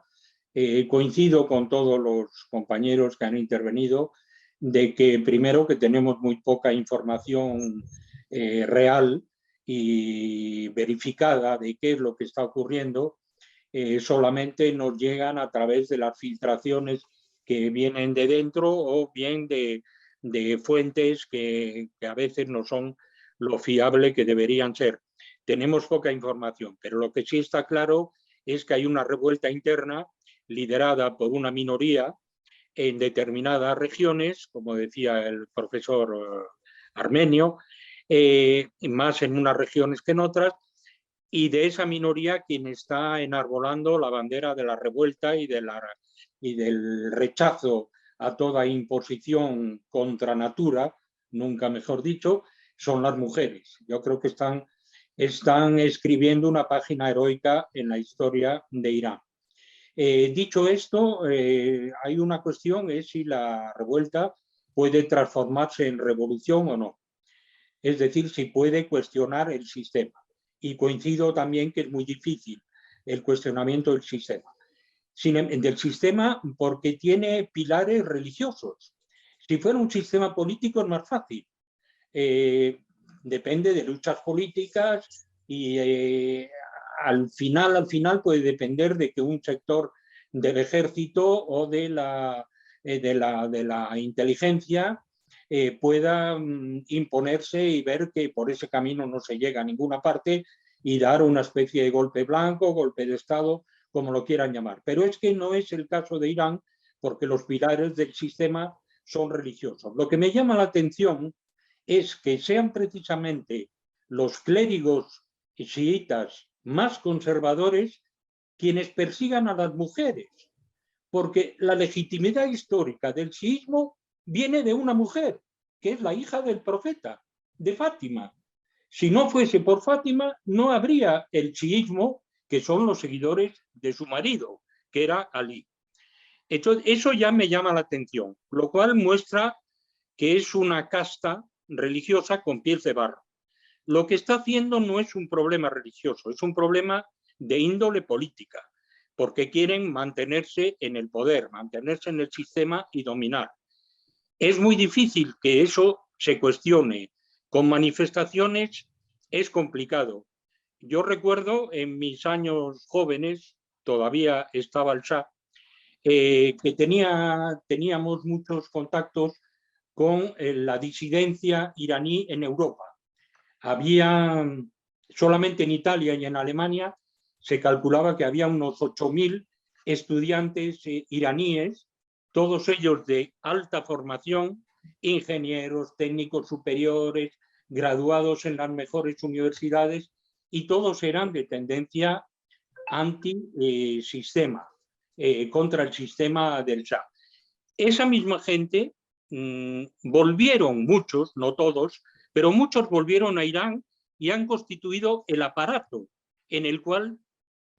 coincido con todos los compañeros que han intervenido, de que primero que tenemos muy poca información real y verificada de qué es lo que está ocurriendo. Solamente nos llegan a través de las filtraciones que vienen de dentro o bien de fuentes que a veces no son lo fiable que deberían ser. Tenemos poca información, pero lo que sí está claro es que hay una revuelta interna liderada por una minoría en determinadas regiones, como decía el profesor Armenio, más en unas regiones que en otras, y de esa minoría quien está enarbolando la bandera de la revuelta y del rechazo a toda imposición contra natura, nunca mejor dicho, son las mujeres. Yo creo que están escribiendo una página heroica en la historia de Irán. Dicho esto, hay una cuestión, es si la revuelta puede transformarse en revolución o no. Es decir, si puede cuestionar el sistema. Y coincido también que es muy difícil el cuestionamiento del sistema. Del sistema porque tiene pilares religiosos. Si fuera un sistema político es más fácil. Depende de luchas políticas y al final puede depender de que un sector del ejército o de la inteligencia pueda imponerse y ver que por ese camino no se llega a ninguna parte y dar una especie de golpe blanco, golpe de Estado, como lo quieran llamar. Pero es que no es el caso de Irán, porque los pilares del sistema son religiosos. Lo que me llama la atención es que sean precisamente los clérigos chiitas más conservadores quienes persigan a las mujeres, porque la legitimidad histórica del chiismo viene de una mujer, que es la hija del profeta, de Fátima. Si no fuese por Fátima, no habría el chiismo que son los seguidores de su marido, que era Ali. Eso ya me llama la atención, lo cual muestra que es una casta religiosa con pies de barro. Lo que está haciendo no es un problema religioso, es un problema de índole política, porque quieren mantenerse en el poder, mantenerse en el sistema y dominar. Es muy difícil que eso se cuestione. Con manifestaciones es complicado. Yo recuerdo en mis años jóvenes, todavía estaba el Shah, que teníamos muchos contactos con la disidencia iraní en Europa. Había, solamente en Italia y en Alemania, se calculaba que había unos 8.000 estudiantes iraníes, todos ellos de alta formación, ingenieros, técnicos superiores, graduados en las mejores universidades, y todos eran de tendencia anti-sistema, contra el sistema del Shah. Esa misma gente volvieron, muchos, no todos, pero muchos volvieron a Irán y han constituido el aparato en el cual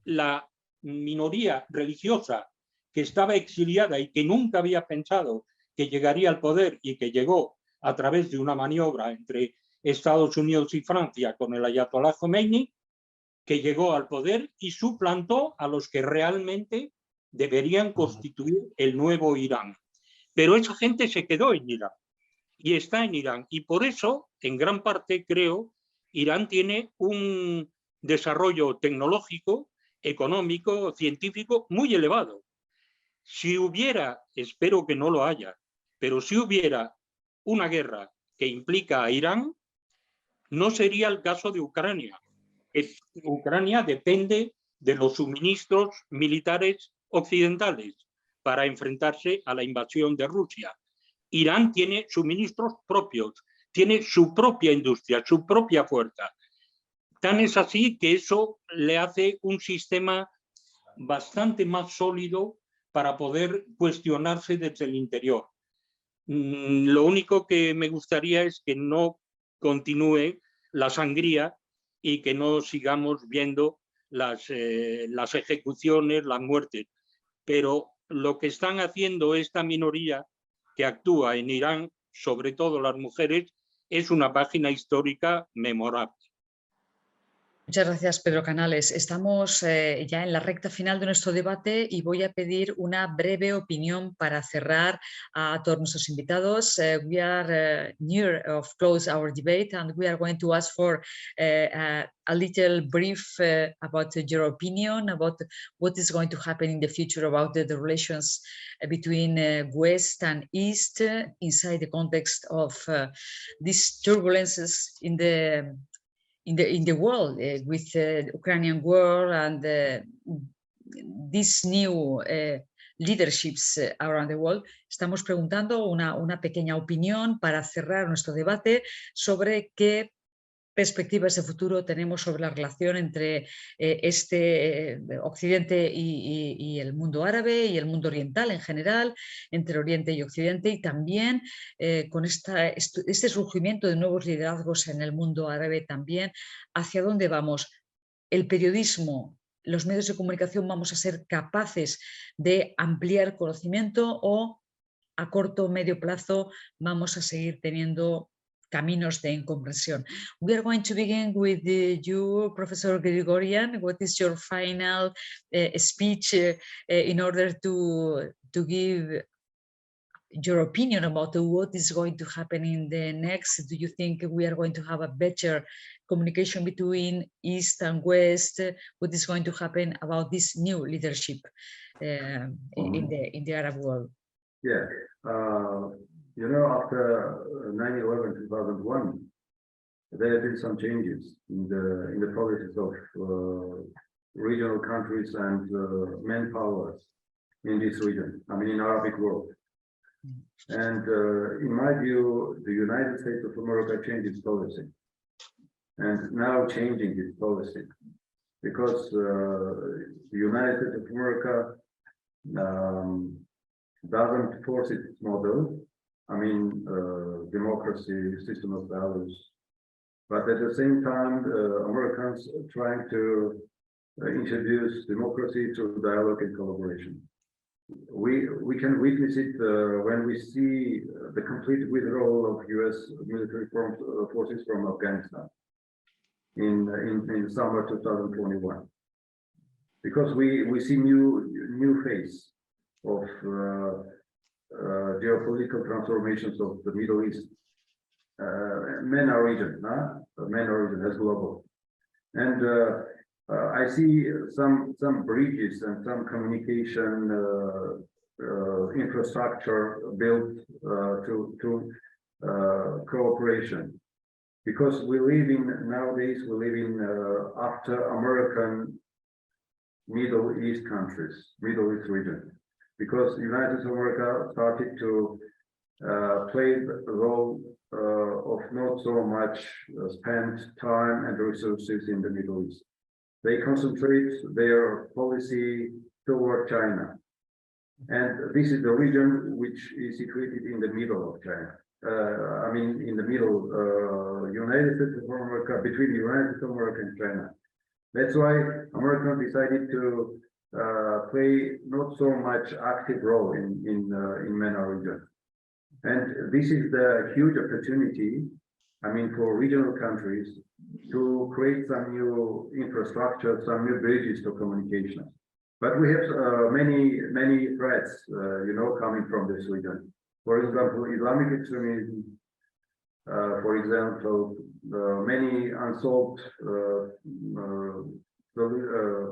la minoría religiosa que estaba exiliada y que nunca había pensado que llegaría al poder y que llegó a través de una maniobra entre Estados Unidos y Francia con el Ayatollah Khomeini, que llegó al poder y suplantó a los que realmente deberían constituir el nuevo Irán. Pero esa gente se quedó en Irán y está en Irán. Y por eso, en gran parte, creo, Irán tiene un desarrollo tecnológico, económico, científico muy elevado. Si hubiera, espero que no lo haya, pero si hubiera una guerra que implica a Irán, no sería el caso de Ucrania. Ucrania depende de los suministros militares occidentales para enfrentarse a la invasión de Rusia. Irán tiene suministros propios, tiene su propia industria, su propia fuerza. Tan es así que eso le hace un sistema bastante más sólido para poder cuestionarse desde el interior. Lo único que me gustaría es que no continúe la sangría y que no sigamos viendo las ejecuciones, las muertes. Pero lo que están haciendo esta minoría que actúa en Irán, sobre todo las mujeres, es una página histórica memorable. Muchas gracias, Pedro Canales. Estamos ya en la recta final de nuestro debate y voy a pedir una breve opinión para cerrar a todos nuestros invitados. We are near of close our debate and we are going to ask for a little brief about your opinion about what is going to happen in the future about the relations between West and East inside the context of these turbulences in the world with the Ukrainian war and these new leaderships around the world. Estamos preguntando una pequeña opinión para cerrar nuestro debate sobre qué perspectivas de futuro tenemos sobre la relación entre este Occidente y el mundo árabe y el mundo oriental en general, entre Oriente y Occidente, y también con este surgimiento de nuevos liderazgos en el mundo árabe también, hacia dónde vamos. El periodismo, los medios de comunicación, vamos a ser capaces de ampliar conocimiento o a corto o medio plazo vamos a seguir teniendo caminos de incomprensión. We are going to begin with you, Professor Grigorian. What is your final speech in order to give your opinion about what is going to happen in the next? Do you think we are going to have a better communication between East and West? What is going to happen about this new leadership in the Arab world? Yeah. You know, after 9/11, 2001, there have been some changes in the policies of regional countries and manpowers in this region, I mean in Arabic world. And in my view, the United States of America changed its policy and now changing its policy because the United States of America doesn't force its model. I mean, democracy, system of values, but at the same time, Americans trying to introduce democracy through dialogue and collaboration. We can witness it when we see the complete withdrawal of U.S. military forces from Afghanistan in summer 2021, because we see new phase of geopolitical transformations of the Middle East, MENA region, MENA region as global, and I see some bridges and some communication infrastructure built to cooperation, because nowadays we live in after American Middle East countries, Middle East region, because United States of America started to play the role of not so much spent time and resources in the Middle East. They concentrate their policy toward China. And this is the region which is situated in the middle of China. I mean, in the middle, United States of America, between the United States of America and China. That's why America decided to play not so much active role in MENA region. And this is the huge opportunity, I mean, for regional countries to create some new infrastructure, some new bridges to communication. But we have many threats, coming from this region. For example, Islamic extremism. For example, many unsolved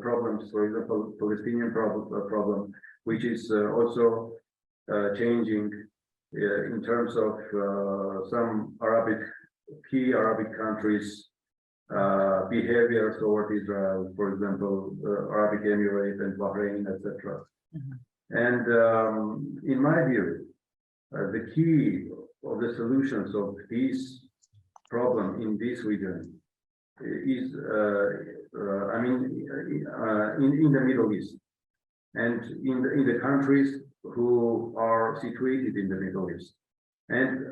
problems. For example, Palestinian problem, which is also changing in terms of some key Arabic countries' behavior toward Israel, for example, Arabic Emirates and Bahrain, etc. And in my view, the key of the solutions of this problem in this region is, in the Middle East and in the countries who are situated in the Middle East. And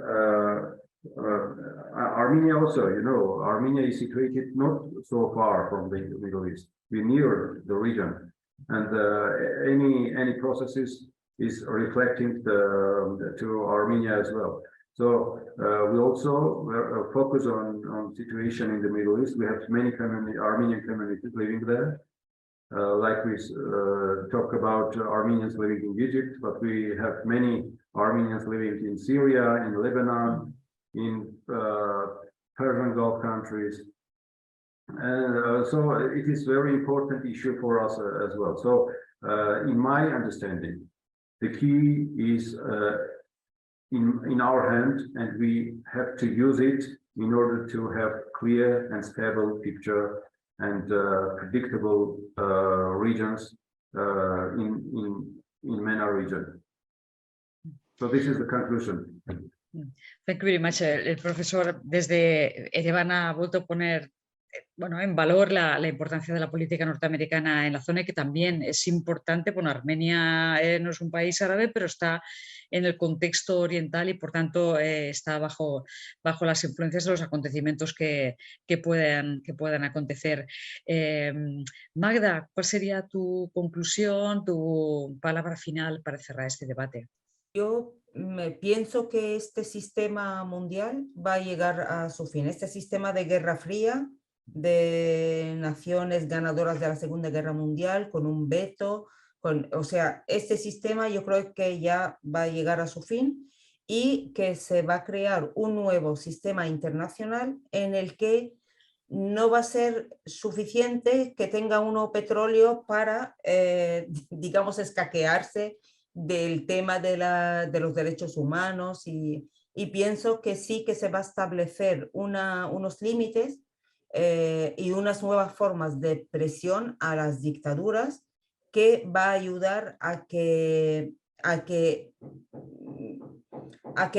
Armenia also, Armenia is situated not so far from the Middle East. We're near the region, and any processes is reflecting to Armenia as well. So we also focus on situation in the Middle East. We have many Armenian communities living there. Like we talk about Armenians living in Egypt, but we have many Armenians living in Syria, in Lebanon, in Persian Gulf countries. And so it is very important issue for us as well. So in my understanding, the key is in our hand, and we have to use it in order to have clear and stable picture and predictable regions in MENA region. So this is the conclusion. Thank you very much. El profesor desde Ereván ha vuelto a poner en valor la importancia de la política norteamericana en la zona, y que también es importante. Bueno, Armenia no es un país árabe, pero está en el contexto oriental y por tanto está bajo las influencias de los acontecimientos que puedan acontecer. Magda, ¿cuál sería tu conclusión, tu palabra final para cerrar este debate? Yo pienso que este sistema mundial va a llegar a su fin. Este sistema de Guerra Fría, de naciones ganadoras de la Segunda Guerra Mundial, con un veto, o sea, este sistema yo creo que ya va a llegar a su fin, y que se va a crear un nuevo sistema internacional en el que no va a ser suficiente que tenga uno petróleo para, digamos, escaquearse del tema de los derechos humanos, y pienso que sí que se va a establecer unos límites y unas nuevas formas de presión a las dictaduras, que va a ayudar a que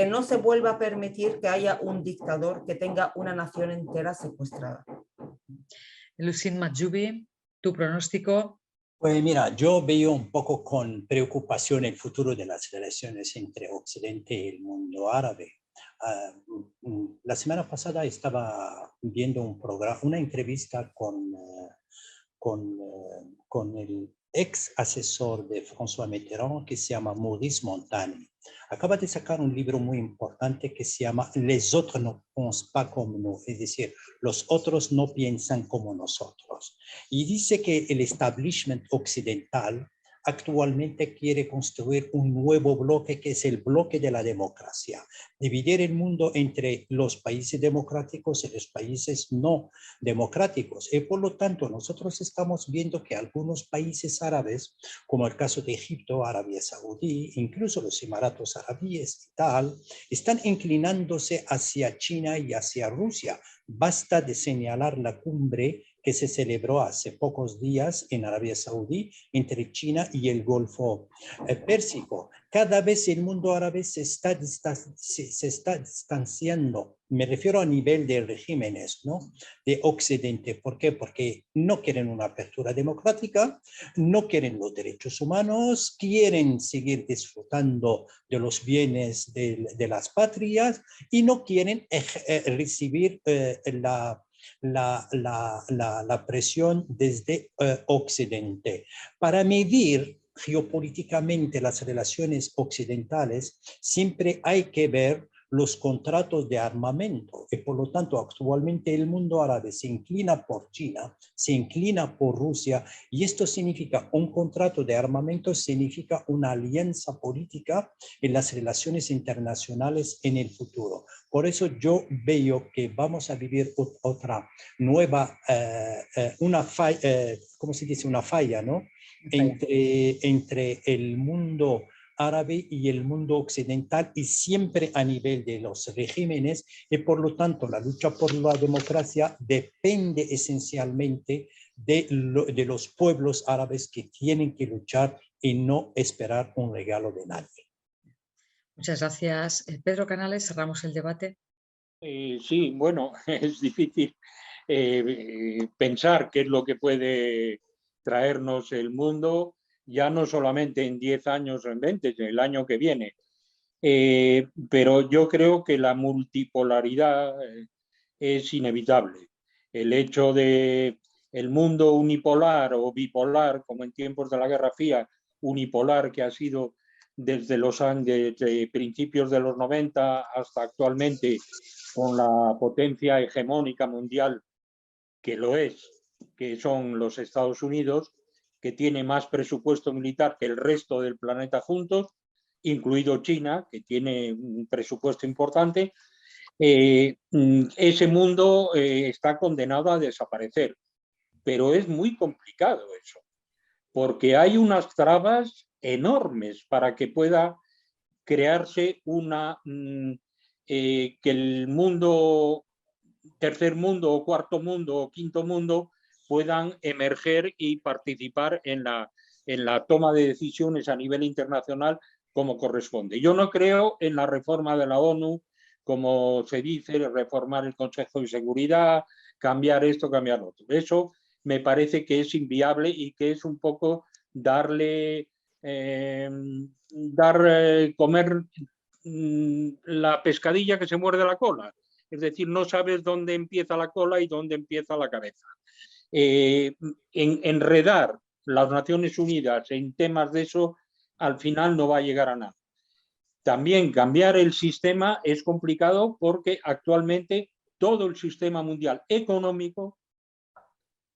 no se vuelva a permitir que haya un dictador que tenga una nación entera secuestrada. Lucien Majoubi, tu pronóstico. Pues mira, yo veo un poco con preocupación el futuro de las relaciones entre Occidente y el mundo árabe. La semana pasada estaba viendo una entrevista con con el ex asesor de François Mitterrand que se llama Maurice Montagny. Acaba de sacar un libro muy importante que se llama Les autres ne pensent pas comme nous, es decir, los otros no piensan como nosotros. Y dice que el establishment occidental actualmente quiere construir un nuevo bloque que es el bloque de la democracia, dividir el mundo entre los países democráticos y los países no democráticos. Y por lo tanto, nosotros estamos viendo que algunos países árabes, como el caso de Egipto, Arabia Saudí, incluso los Emiratos Árabes y tal, están inclinándose hacia China y hacia Rusia. Basta de señalar la cumbre que se celebró hace pocos días en Arabia Saudí entre China y el Golfo Pérsico. Cada vez el mundo árabe se está distanciando, me refiero a nivel de regímenes, ¿no? De Occidente. ¿Por qué? Porque no quieren una apertura democrática, no quieren los derechos humanos, quieren seguir disfrutando de los bienes de las patrias y no quieren recibir la presión desde Occidente. Para medir geopolíticamente las relaciones occidentales, siempre hay que ver los contratos de armamento y por lo tanto actualmente el mundo árabe se inclina por China, se inclina por Rusia y esto significa un contrato de armamento, significa una alianza política en las relaciones internacionales en el futuro. Por eso yo veo que vamos a vivir otra nueva, ¿cómo se dice? Una falla, ¿no? Entre el mundo árabe y el mundo occidental y siempre a nivel de los regímenes y por lo tanto la lucha por la democracia depende esencialmente de los pueblos árabes que tienen que luchar y no esperar un regalo de nadie. Muchas gracias. Pedro Canales, cerramos el debate. Sí, bueno, es difícil pensar qué es lo que puede traernos el mundo, ya no solamente en 10 años o en 20, en el año que viene. Pero yo creo que la multipolaridad es inevitable. El hecho de el mundo unipolar o bipolar, como en tiempos de la Guerra Fría, unipolar que ha sido desde principios de los 90 hasta actualmente, con la potencia hegemónica mundial que lo es, que son los Estados Unidos, que tiene más presupuesto militar que el resto del planeta juntos, incluido China, que tiene un presupuesto importante. Ese mundo está condenado a desaparecer, pero es muy complicado eso, porque hay unas trabas enormes para que pueda crearse que el mundo, tercer mundo o cuarto mundo o quinto mundo puedan emerger y participar en la toma de decisiones a nivel internacional como corresponde. Yo no creo en la reforma de la ONU, como se dice, reformar el Consejo de Seguridad, cambiar esto, cambiar lo otro. Eso me parece que es inviable y que es un poco comer la pescadilla que se muerde la cola. Es decir, no sabes dónde empieza la cola y dónde empieza la cabeza. Enredar las Naciones Unidas en temas de eso, al final no va a llegar a nada. También cambiar el sistema es complicado porque actualmente todo el sistema mundial económico,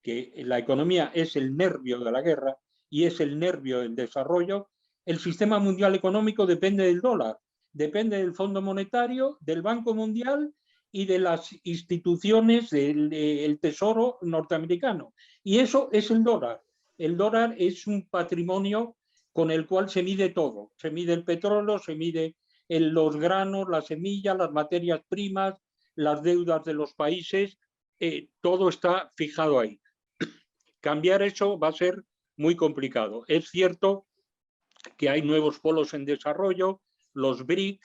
que la economía es el nervio de la guerra y es el nervio del desarrollo, el sistema mundial económico depende del dólar, depende del Fondo Monetario, del Banco Mundial y de las instituciones del Tesoro norteamericano. Y eso es el dólar. El dólar es un patrimonio con el cual se mide todo. Se mide el petróleo, se mide los granos, las semillas, las materias primas, las deudas de los países, todo está fijado ahí. Cambiar eso va a ser muy complicado. Es cierto que hay nuevos polos en desarrollo, los BRIC,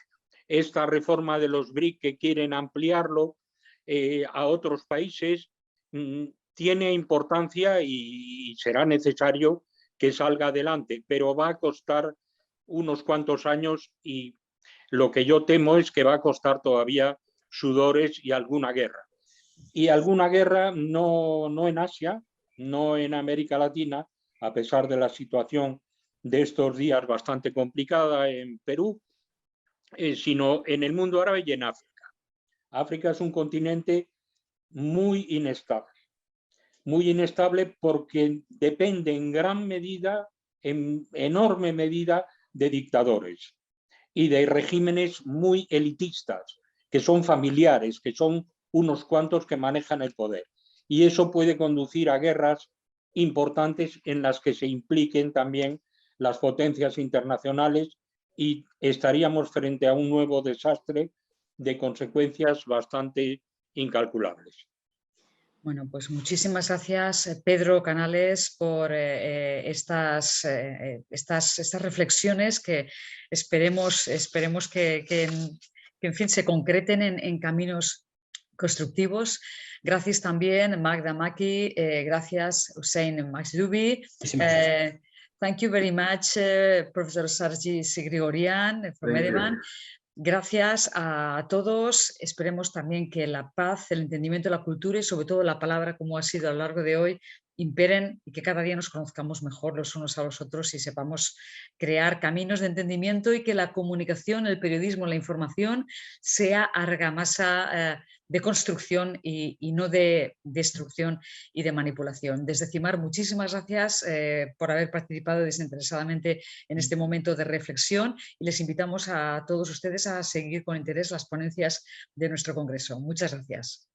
esta reforma de los BRIC que quieren ampliarlo a otros países, tiene importancia y será necesario que salga adelante, pero va a costar unos cuantos años y lo que yo temo es que va a costar todavía sudores y alguna guerra. Y alguna guerra no en Asia, no en América Latina, a pesar de la situación de estos días bastante complicada en Perú, sino en el mundo árabe y en África. África es un continente muy inestable porque depende en gran medida, en enorme medida, de dictadores y de regímenes muy elitistas, que son familiares, que son unos cuantos que manejan el poder. Y eso puede conducir a guerras importantes en las que se impliquen también las potencias internacionales y estaríamos frente a un nuevo desastre de consecuencias bastante incalculables. Bueno, pues muchísimas gracias, Pedro Canales, por estas reflexiones que esperemos que en fin, se concreten en caminos constructivos. Gracias también, Magda Maki. Gracias, Hussein Majdoubi. Thank you very much, Professor Sargis Grigorian from Erevan. Gracias a todos. Esperemos también que la paz, el entendimiento de la cultura y sobre todo la palabra, como ha sido a lo largo de hoy, imperen y que cada día nos conozcamos mejor los unos a los otros y sepamos crear caminos de entendimiento y que la comunicación, el periodismo, la información sea argamasa de construcción y no de destrucción y de manipulación. Desde CIMAR, muchísimas gracias por haber participado desinteresadamente en este momento de reflexión y les invitamos a todos ustedes a seguir con interés las ponencias de nuestro congreso. Muchas gracias.